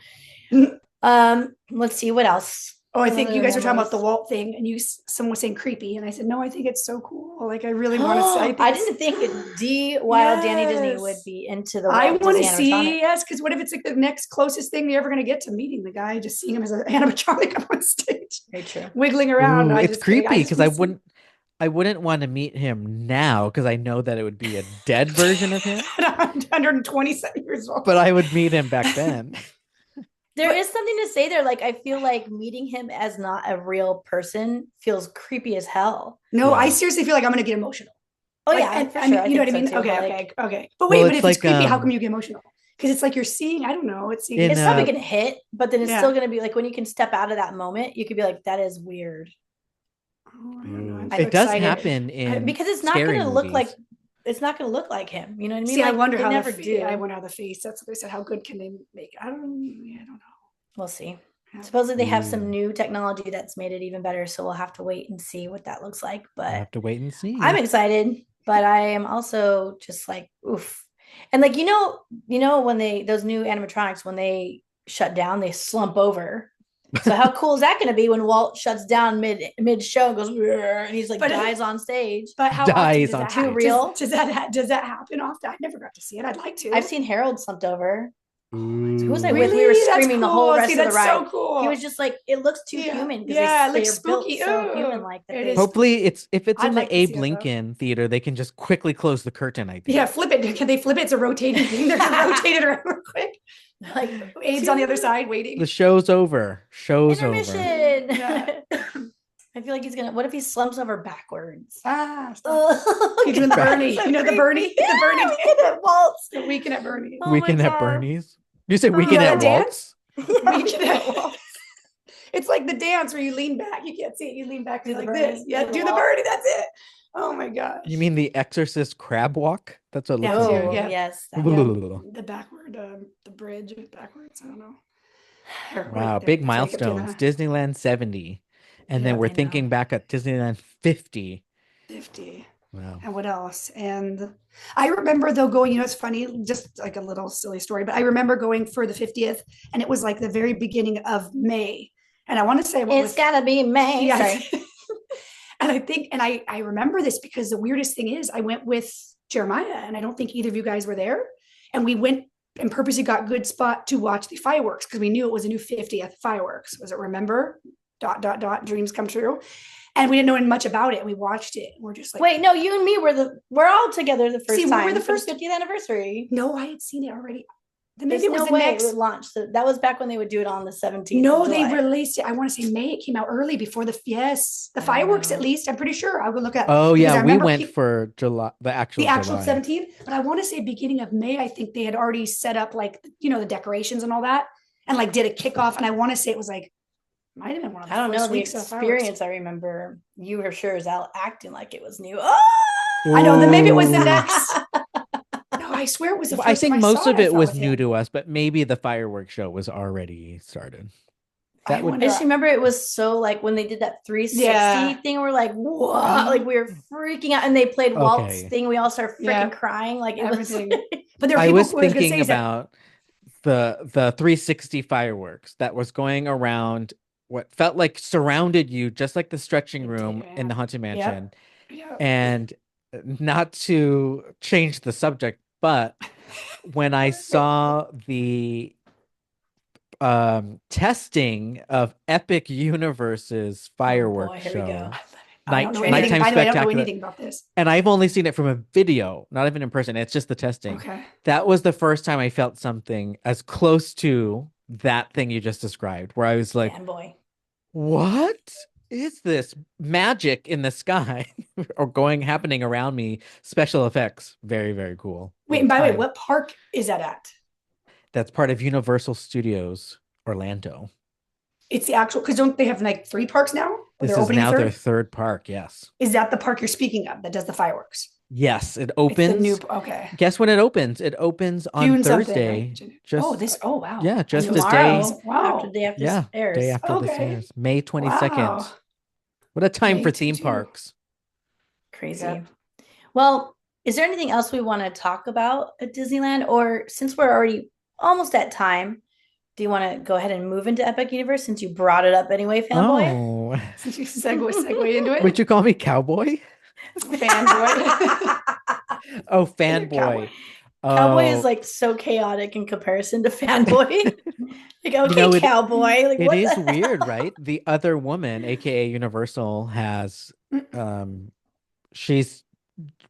Let's see what else. Oh, I think you guys were talking about the Walt thing, and someone was saying creepy, and I said no. I think it's so cool. Like I really want to see. I didn't think Dani Dizney would be into the. I want to see because what if it's like the next closest thing you're ever going to get to meeting the guy? Just seeing him as an animatronic on stage, very true, wiggling around. Ooh, it's creepy because I wouldn't want to meet him now because I know that it would be a dead version of him. 127 years old. But I would meet him back then. There is something to say there. Like, I feel like meeting him as not a real person feels creepy as hell. No, I seriously feel like I'm going to get emotional. Oh, like, yeah. I mean, you know what I mean? Okay. But wait, but if it's creepy, how come you get emotional? Because it's like you're seeing, I don't know. It's probably going to hit, but then it's still going to be like when you can step out of that moment, you could be like, that is weird. Oh, I don't know. It does happen in because it's not going to look like. It's not going to look like him. You know what I mean? See, like, I wonder how never do. I wonder how the face. That's what they said. How good can they make it? I don't know. We'll see. Yeah. Supposedly they have some new technology that's made it even better. So we'll have to wait and see what that looks like. But we'll have to wait and see. I'm excited, but I am also just like, oof. And like, you know, when those new animatronics, when they shut down, they slump over. So how cool is that going to be when Walt shuts down mid show and goes and he's like dies on stage? But how dies often on too real? Does that happen often? I never got to see it. I'd like to. I've seen Harold slumped over. Ooh. Who was I with? We were screaming the whole rest of the ride. So cool. He was just like, it looks too human. Yeah, it looks spooky. So human like that. Hopefully, if it's in the Abe Lincoln Theater, they can just quickly close the curtain. I think. Yeah, flip it. Can they flip it? It's a rotating thing. They're gonna rotate it around real quick. Like Abe's on the other side waiting. The show's over. Intermission. Over. Yeah. I feel like he's gonna. What if he slumps over backwards? He's doing the Bernie. You know the Bernie. The Bernie. Weekend at Waltz. The Weekend at Bernie. Weekend at Bernie's. You said Weekend at Waltz. Weekend at Waltz. It's like the dance where you lean back. You can't see it. You lean back Do the like this. birdie, Yeah, do the do the walk. birdie. That's it. Oh my gosh. You mean the Exorcist crab walk? That's what it looks That too, like. Oh, yeah. yes. That Yeah, one. the backward, the bridge backwards. I don't know. Or wait, Wow, big that's what I kept doing milestones. that. Disneyland 70. And then Yep, we're I know. thinking back at Disneyland 50. 50. Wow. And what else? And I remember though going, it's funny, just like a little silly story, but I remember going for the 50th and it was like the very beginning of May. And I want to say It's gotta be May. yeah. Sorry. And I think, and I remember this because the weirdest thing is I went with Jeremiah and I don't think either of you guys were there. And we went and purposely got good spot to watch the fireworks because we knew it was a new 50th fireworks. Was it remember? ... Dreams come true. And we didn't know much about it. We watched it. And we're just like, Wait, no, you and me we're all together the first See, we time were the for first- 50th anniversary. no, I had seen it already. Then There's maybe it was no the way next. it would launch. So that was back when they would do it on the 17th. No, of they July. released it. I want to say May. It came out early before the I fireworks. know. At least I'm pretty sure. I will look at. Oh, because I yeah. We remember went for July, the actual the actual July. 17th, but I want to say beginning of May. I think they had already set up like the decorations and all that, and like did a kickoff. And I want to say it was like might have been one of the I don't know. first The weeks of fireworks. experience I remember, you were sure as out acting like it was new. Oh! I know. Then maybe it was the Ooh. next. No, I swear it was the first I think time most saw of I it saw was with new him. to us, but maybe the fireworks show was already started. I That would wonder- I just remember it was so like when they did that 360 Yeah. thing, we're like, what? Like we were freaking out, and they played Walt's Okay. thing. We all started freaking Yeah. crying. Like it Everything. was. But there were I people was who were going to thinking say that. about the 360 fireworks that was going around what felt like surrounded you, just like the stretching It room did, in the yeah. Haunted Mansion. Yeah. And not to change the subject, but when I saw the testing of Epic Universe's fireworks boy, here we go. show, I don't know Nighttime anything. By the way, I don't know Spectacular. anything about this. And I've only seen it from a video, not even in person. It's just the testing. Okay. That was the first time I felt something as close to that thing you just described, where I was like, Fanboy. what is this magic in the sky or happening around me? Special effects. Very, very cool. Wait, and by the way, Time. what park is that at? That's part of Universal Studios Orlando. It's the actual, because don't they have like 3 parks now? Or This they're is opening a now third? their third park. Yes. Is that the park you're speaking of that does the fireworks? Yes, it It's opens. the new, okay. Guess when it opens? It opens on June something, Thursday. right? Just oh wow. yeah, just the Tomorrow, day. Wow. after the day after Yeah, airs. day after this Okay. airs. May 22nd. Wow. What a time May for to theme June. parks. Crazy. Yep. Well, is there anything else we want to talk about at Disneyland? Or since we're already almost at time, do you want to go ahead and move into Epic Universe since you brought it up anyway, fanboy? Oh, Since you segue into it. would you call me cowboy? Fanboy. Oh, Cowboy. fanboy. Cowboy Oh, is like so chaotic in comparison to fanboy. Like, okay, know, it- cowboy. Like, it what is the weird, hell? right? The other woman, aka Universal, has she's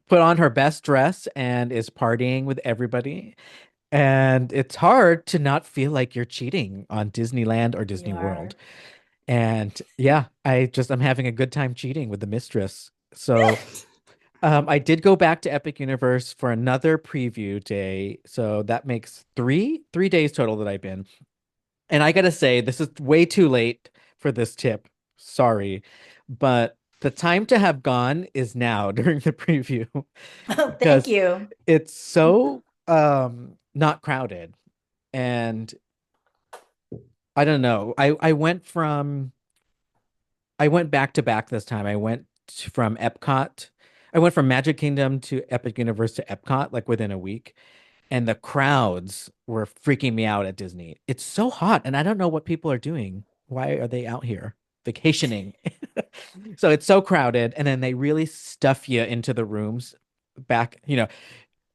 put on her best dress and is partying with everybody. And it's hard to not feel like you're cheating on Disneyland or Disney You are. World. And yeah, I'm having a good time cheating with the mistress. So I did go back to Epic Universe for another preview day. So that makes three days total that I've been. And I gotta say, this is way too late for this tip. Sorry. But the time to have gone is now during the preview. Oh, Because thank you. It's so not crowded. And I don't know. I went back to back this time. I went from Epcot. I went from Magic Kingdom to Epic Universe to Epcot like within a week. And the crowds were freaking me out at Disney. It's so hot, and I don't know what people are doing. Why are they out here vacationing? So it's so crowded, and then they really stuff you into the rooms back,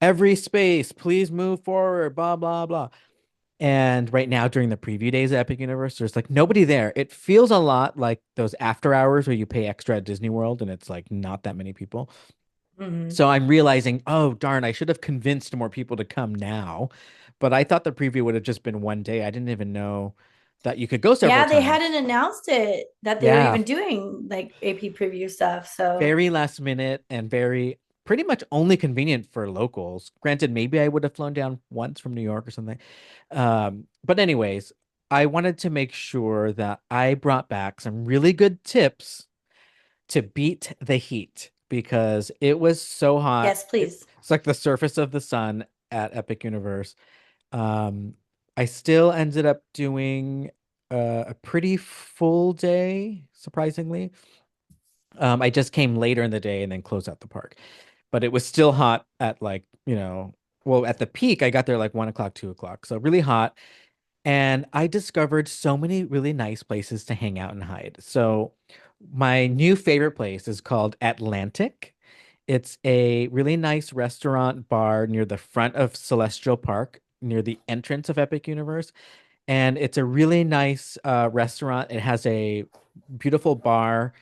every space, please move forward, blah, blah, blah. And right now, during the preview days at Epic Universe, there's like nobody there. It feels a lot like those after hours where you pay extra at Disney World and it's like not that many people. Mhm. So I'm realizing, oh, darn, I should have convinced more people to come now. But I thought the preview would have just been one day. I didn't even know that you could go several Yeah, they times. hadn't announced it that they were Yeah. even doing like AP preview stuff. So Very last minute and pretty much only convenient for locals. Granted, maybe I would have flown down once from New York or something. But anyways, I wanted to make sure that I brought back some really good tips to beat the heat because it was so hot. Yes, please. It's like the surface of the sun at Epic Universe. Um, I still ended up doing a pretty full day, surprisingly. I just came later in the day and then closed out the park, but it was still hot at like, well, at the peak, I got there like 1 o'clock, 2 o'clock. So really hot. And I discovered so many really nice places to hang out and hide. So my new favorite place is called Atlantic. It's a really nice restaurant bar near the front of Celestial Park, near the entrance of Epic Universe. And it's a really nice restaurant. It has a beautiful bar.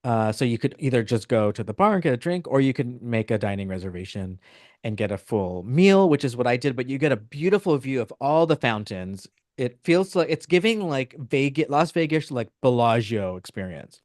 So you could either just go to the bar and get a drink, or you can make a dining reservation and get a full meal, which is what I did. But you get a beautiful view of all the fountains. It feels like it's giving like Vegas, Las Vegas, like Bellagio experience,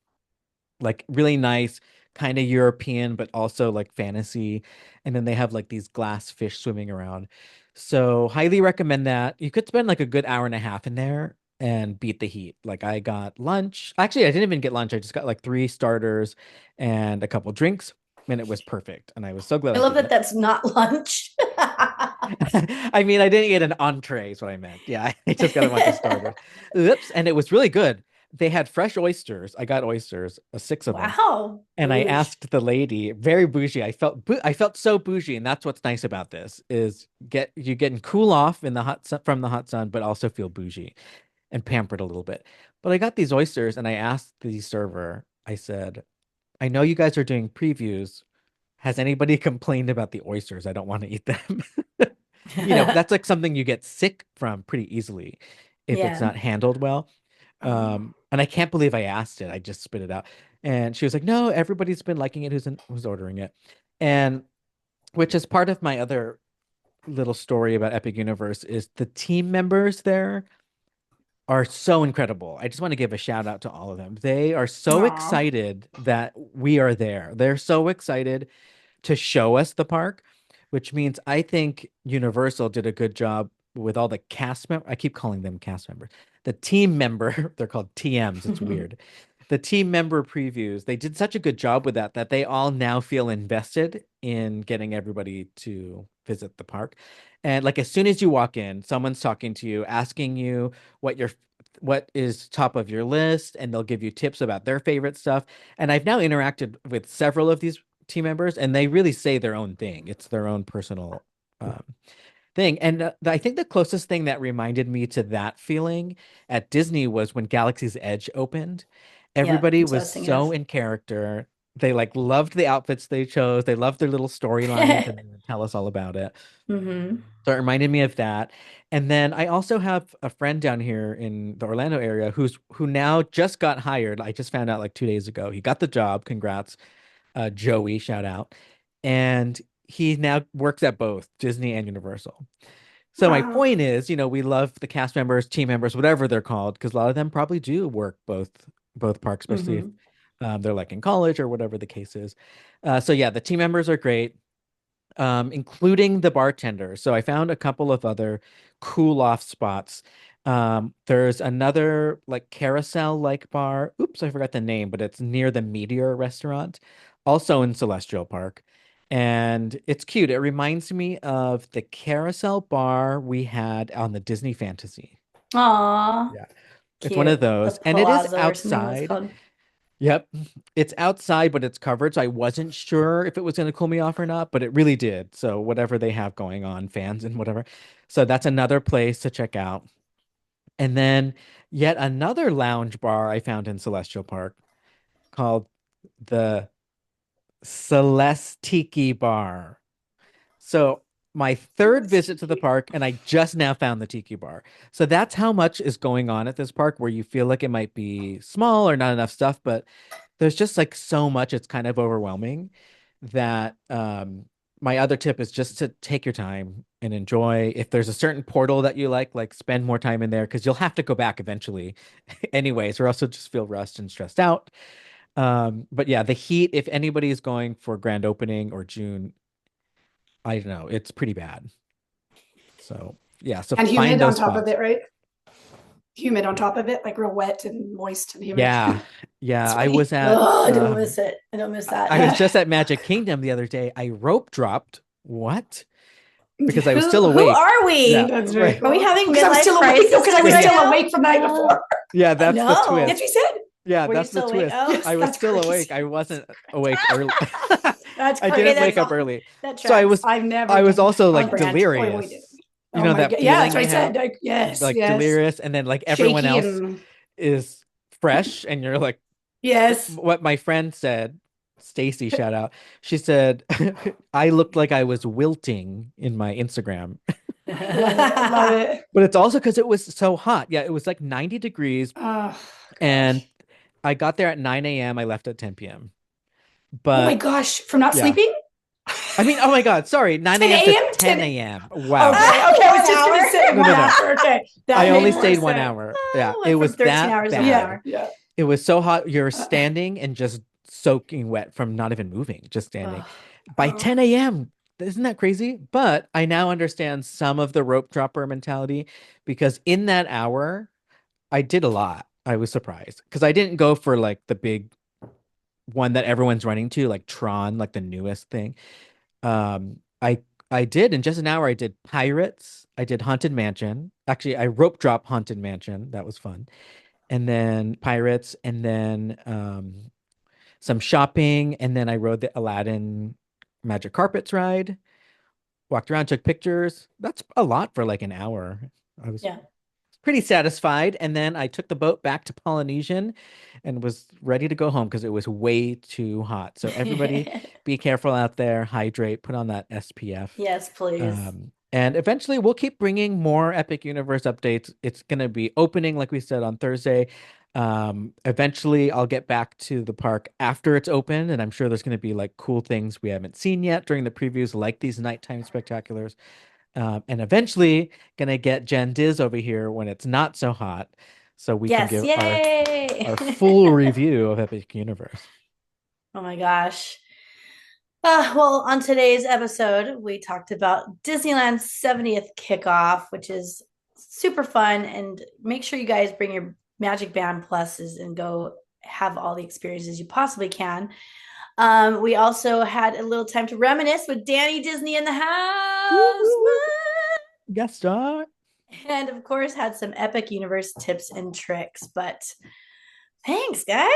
like really nice, kind of European, but also like fantasy. And then they have like these glass fish swimming around. So highly recommend that. You could spend like a good hour and a half in there and beat the heat. Like I got lunch. Actually, I didn't even get lunch. I just got like three starters and a couple drinks, and it was perfect. And I was so glad I I love did that it. that's not lunch. I mean, I didn't get an entree, is what I meant. Yeah, I just got a bunch of starters. Oops, and it was really good. They had fresh oysters. I got oysters, six of them. Wow. And I Bouge. asked the lady, very bougie. I felt so bougie, and that's what's nice about this is you getting cool off in the hot sun from the hot sun, but also feel bougie and pampered a little bit. But I got these oysters, and I asked the server. I said, "I know you guys are doing previews. Has anybody complained about the oysters? I don't want to eat them." That's like something you get sick from pretty easily if it's Yeah. not handled well. Oh. And I can't believe I asked it. I just spit it out. And she was like, "No, everybody's been liking it who's ordering it." And which is part of my other little story about Epic Universe is the team members there are so incredible. I just want to give a shout out to all of them. They are so Aw. excited that we are there. They're so excited to show us the park, which means I think Universal did a good job with all the cast members. I keep calling them cast members. The team member, they're called TMs. It's weird. The team member previews, they did such a good job with that they all now feel invested in getting everybody to visit the park. And like as soon as you walk in, someone's talking to you, asking you what your what is top of your list, and they'll give you tips about their favorite stuff. And I've now interacted with several of these team members, and they really say their own thing. It's their own personal thing. And I think the closest thing that reminded me to that feeling at Disney was when Galaxy's Edge opened. Yep. Everybody That's what I was was thinking so of. in character. They like loved the outfits they chose. They loved their little storylines and they would tell us all about it. Hmm. So it reminded me of that. And then I also have a friend down here in the Orlando area who now just got hired. I just found out like 2 days ago. He got the job. Congrats, Joey, shout out. And he now works at both Disney and Universal. So my Wow. point is, we love the cast members, team members, whatever they're called, because a lot of them probably do work both parks, especially if Hmm. they're like in college or whatever the case is. So yeah, the team members are great, including the bartender. So I found a couple of other cool off spots. There's another like carousel like bar. Oops, I forgot the name, but it's near the Meteor restaurant, also in Celestial Park. And it's cute. It reminds me of the carousel bar we had on the Disney Fantasy. Aw. Yeah. It's one of Cute. The those, and it is plaza or something it was outside. called. Yep. It's outside, but it's covered. So I wasn't sure if it was going to cool me off or not, but it really did. So whatever they have going on, fans and whatever. So that's another place to check out. And then yet another lounge bar I found in Celestial Park called the Celestiki Bar. So my third That's visit to the cheeky. park, and I just now found the Tiki Bar. So that's how much is going on at this park where you feel like it might be small or not enough stuff, but there's just like so much, it's kind of overwhelming that my other tip is just to take your time and enjoy. If there's a certain portal that you like spend more time in there because you'll have to go back eventually anyways, or else you'll just feel rushed and stressed out. But yeah, the heat, if anybody is going for grand opening or June, I don't know, it's pretty bad. So yeah, so And find humid on those top of spots. it, right? humid on top of it, like real wet and moist and humid. Yeah. Yeah. I Sweaty. was at Oh, I don't miss it. I don't miss that. I was just at Magic Kingdom the other day. I rope dropped. What? Because I was still Who awake. are we? Yeah, That's very right. cool. Are we having Because I was midlife still awake. crisis No, because I was right still now? awake from the night before. Yeah, that's the No. twist. That's what you said. Yeah, Were you that's the still awake? twist. Oh, Yes, I was that's still crazy. awake. I wasn't awake early. That's I crazy. didn't That's wake up all- early. That So I tracks. was I've never. I was done also on like brand. delirious. Oh, we did. You Oh know my that God. Yeah, feeling that's what I you have? said. Like, yes, Like yes. delirious, and then like everyone Shaky else and is fresh, and you're like, yes. what my friend said, Stacy, shout out. She said I looked like I was wilting in my Instagram. Love it. Love it. But it's also because it was so hot. Yeah, it was like 90 degrees, Oh, and gosh. I got there at 9 a.m. I left at 10 p.m. Oh my But gosh, from not yeah, sleeping? I mean, oh my God, sorry, 9 10 a.m. to a.m. 10 10 a.m. Wow. Okay, okay. I was 1 just gonna hour? say No, 1 no, no. hour. Okay. That I made only more stayed 1 sense. hour. Yeah, Went it from was 13 that hours to 1 bad. hour. Yeah. It was so hot. You're standing and just soaking wet from not even moving, just standing. By Oh. 10 a.m., isn't that crazy? But I now understand some of the rope dropper mentality because in that hour, I did a lot. I was surprised because I didn't go for like the big one that everyone's running to, like Tron, like the newest thing. I did in just an hour. I did Pirates. I did Haunted Mansion. Actually, I rope drop Haunted Mansion. That was fun. And then Pirates, and then some shopping, and then I rode the Aladdin Magic Carpets ride. Walked around, took pictures. That's a lot for like an hour. I was Yeah. pretty satisfied. And then I took the boat back to Polynesian and was ready to go home because it was way too hot. So everybody be careful out there, hydrate, put on that SPF. Yes, please. And eventually we'll keep bringing more Epic Universe updates. It's going to be opening, like we said, on Thursday. Eventually I'll get back to the park after it's open, and I'm sure there's going to be like cool things we haven't seen yet during the previews, like these nighttime spectaculars. And eventually gonna get Jen Diz over here when it's not so hot, so we can Yes, give yay! our full review of Epic Universe. Oh my gosh. Well, on today's episode, we talked about Disneyland's 70th kickoff, which is super fun. And make sure you guys bring your Magic Band Pluses and go have all the experiences you possibly can. We also had a little time to reminisce with Dani Dizney in the house. Guest star. And of course, had some Epic Universe tips and tricks. But thanks, guys.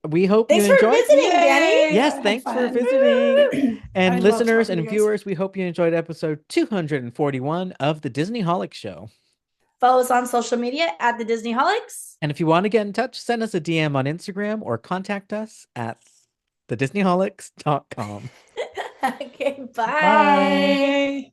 We hope Thanks you for enjoyed. visiting, Dani. Yes, Had thanks for fun. visiting. And I loved listeners talking to and you guys. viewers, we hope you enjoyed episode 241 of the Disneyholics Show. Follow us on social media at the Disneyholics. And if you want to get in touch, send us a DM on Instagram or contact us at thedisneyholics.com. Okay, bye. Bye.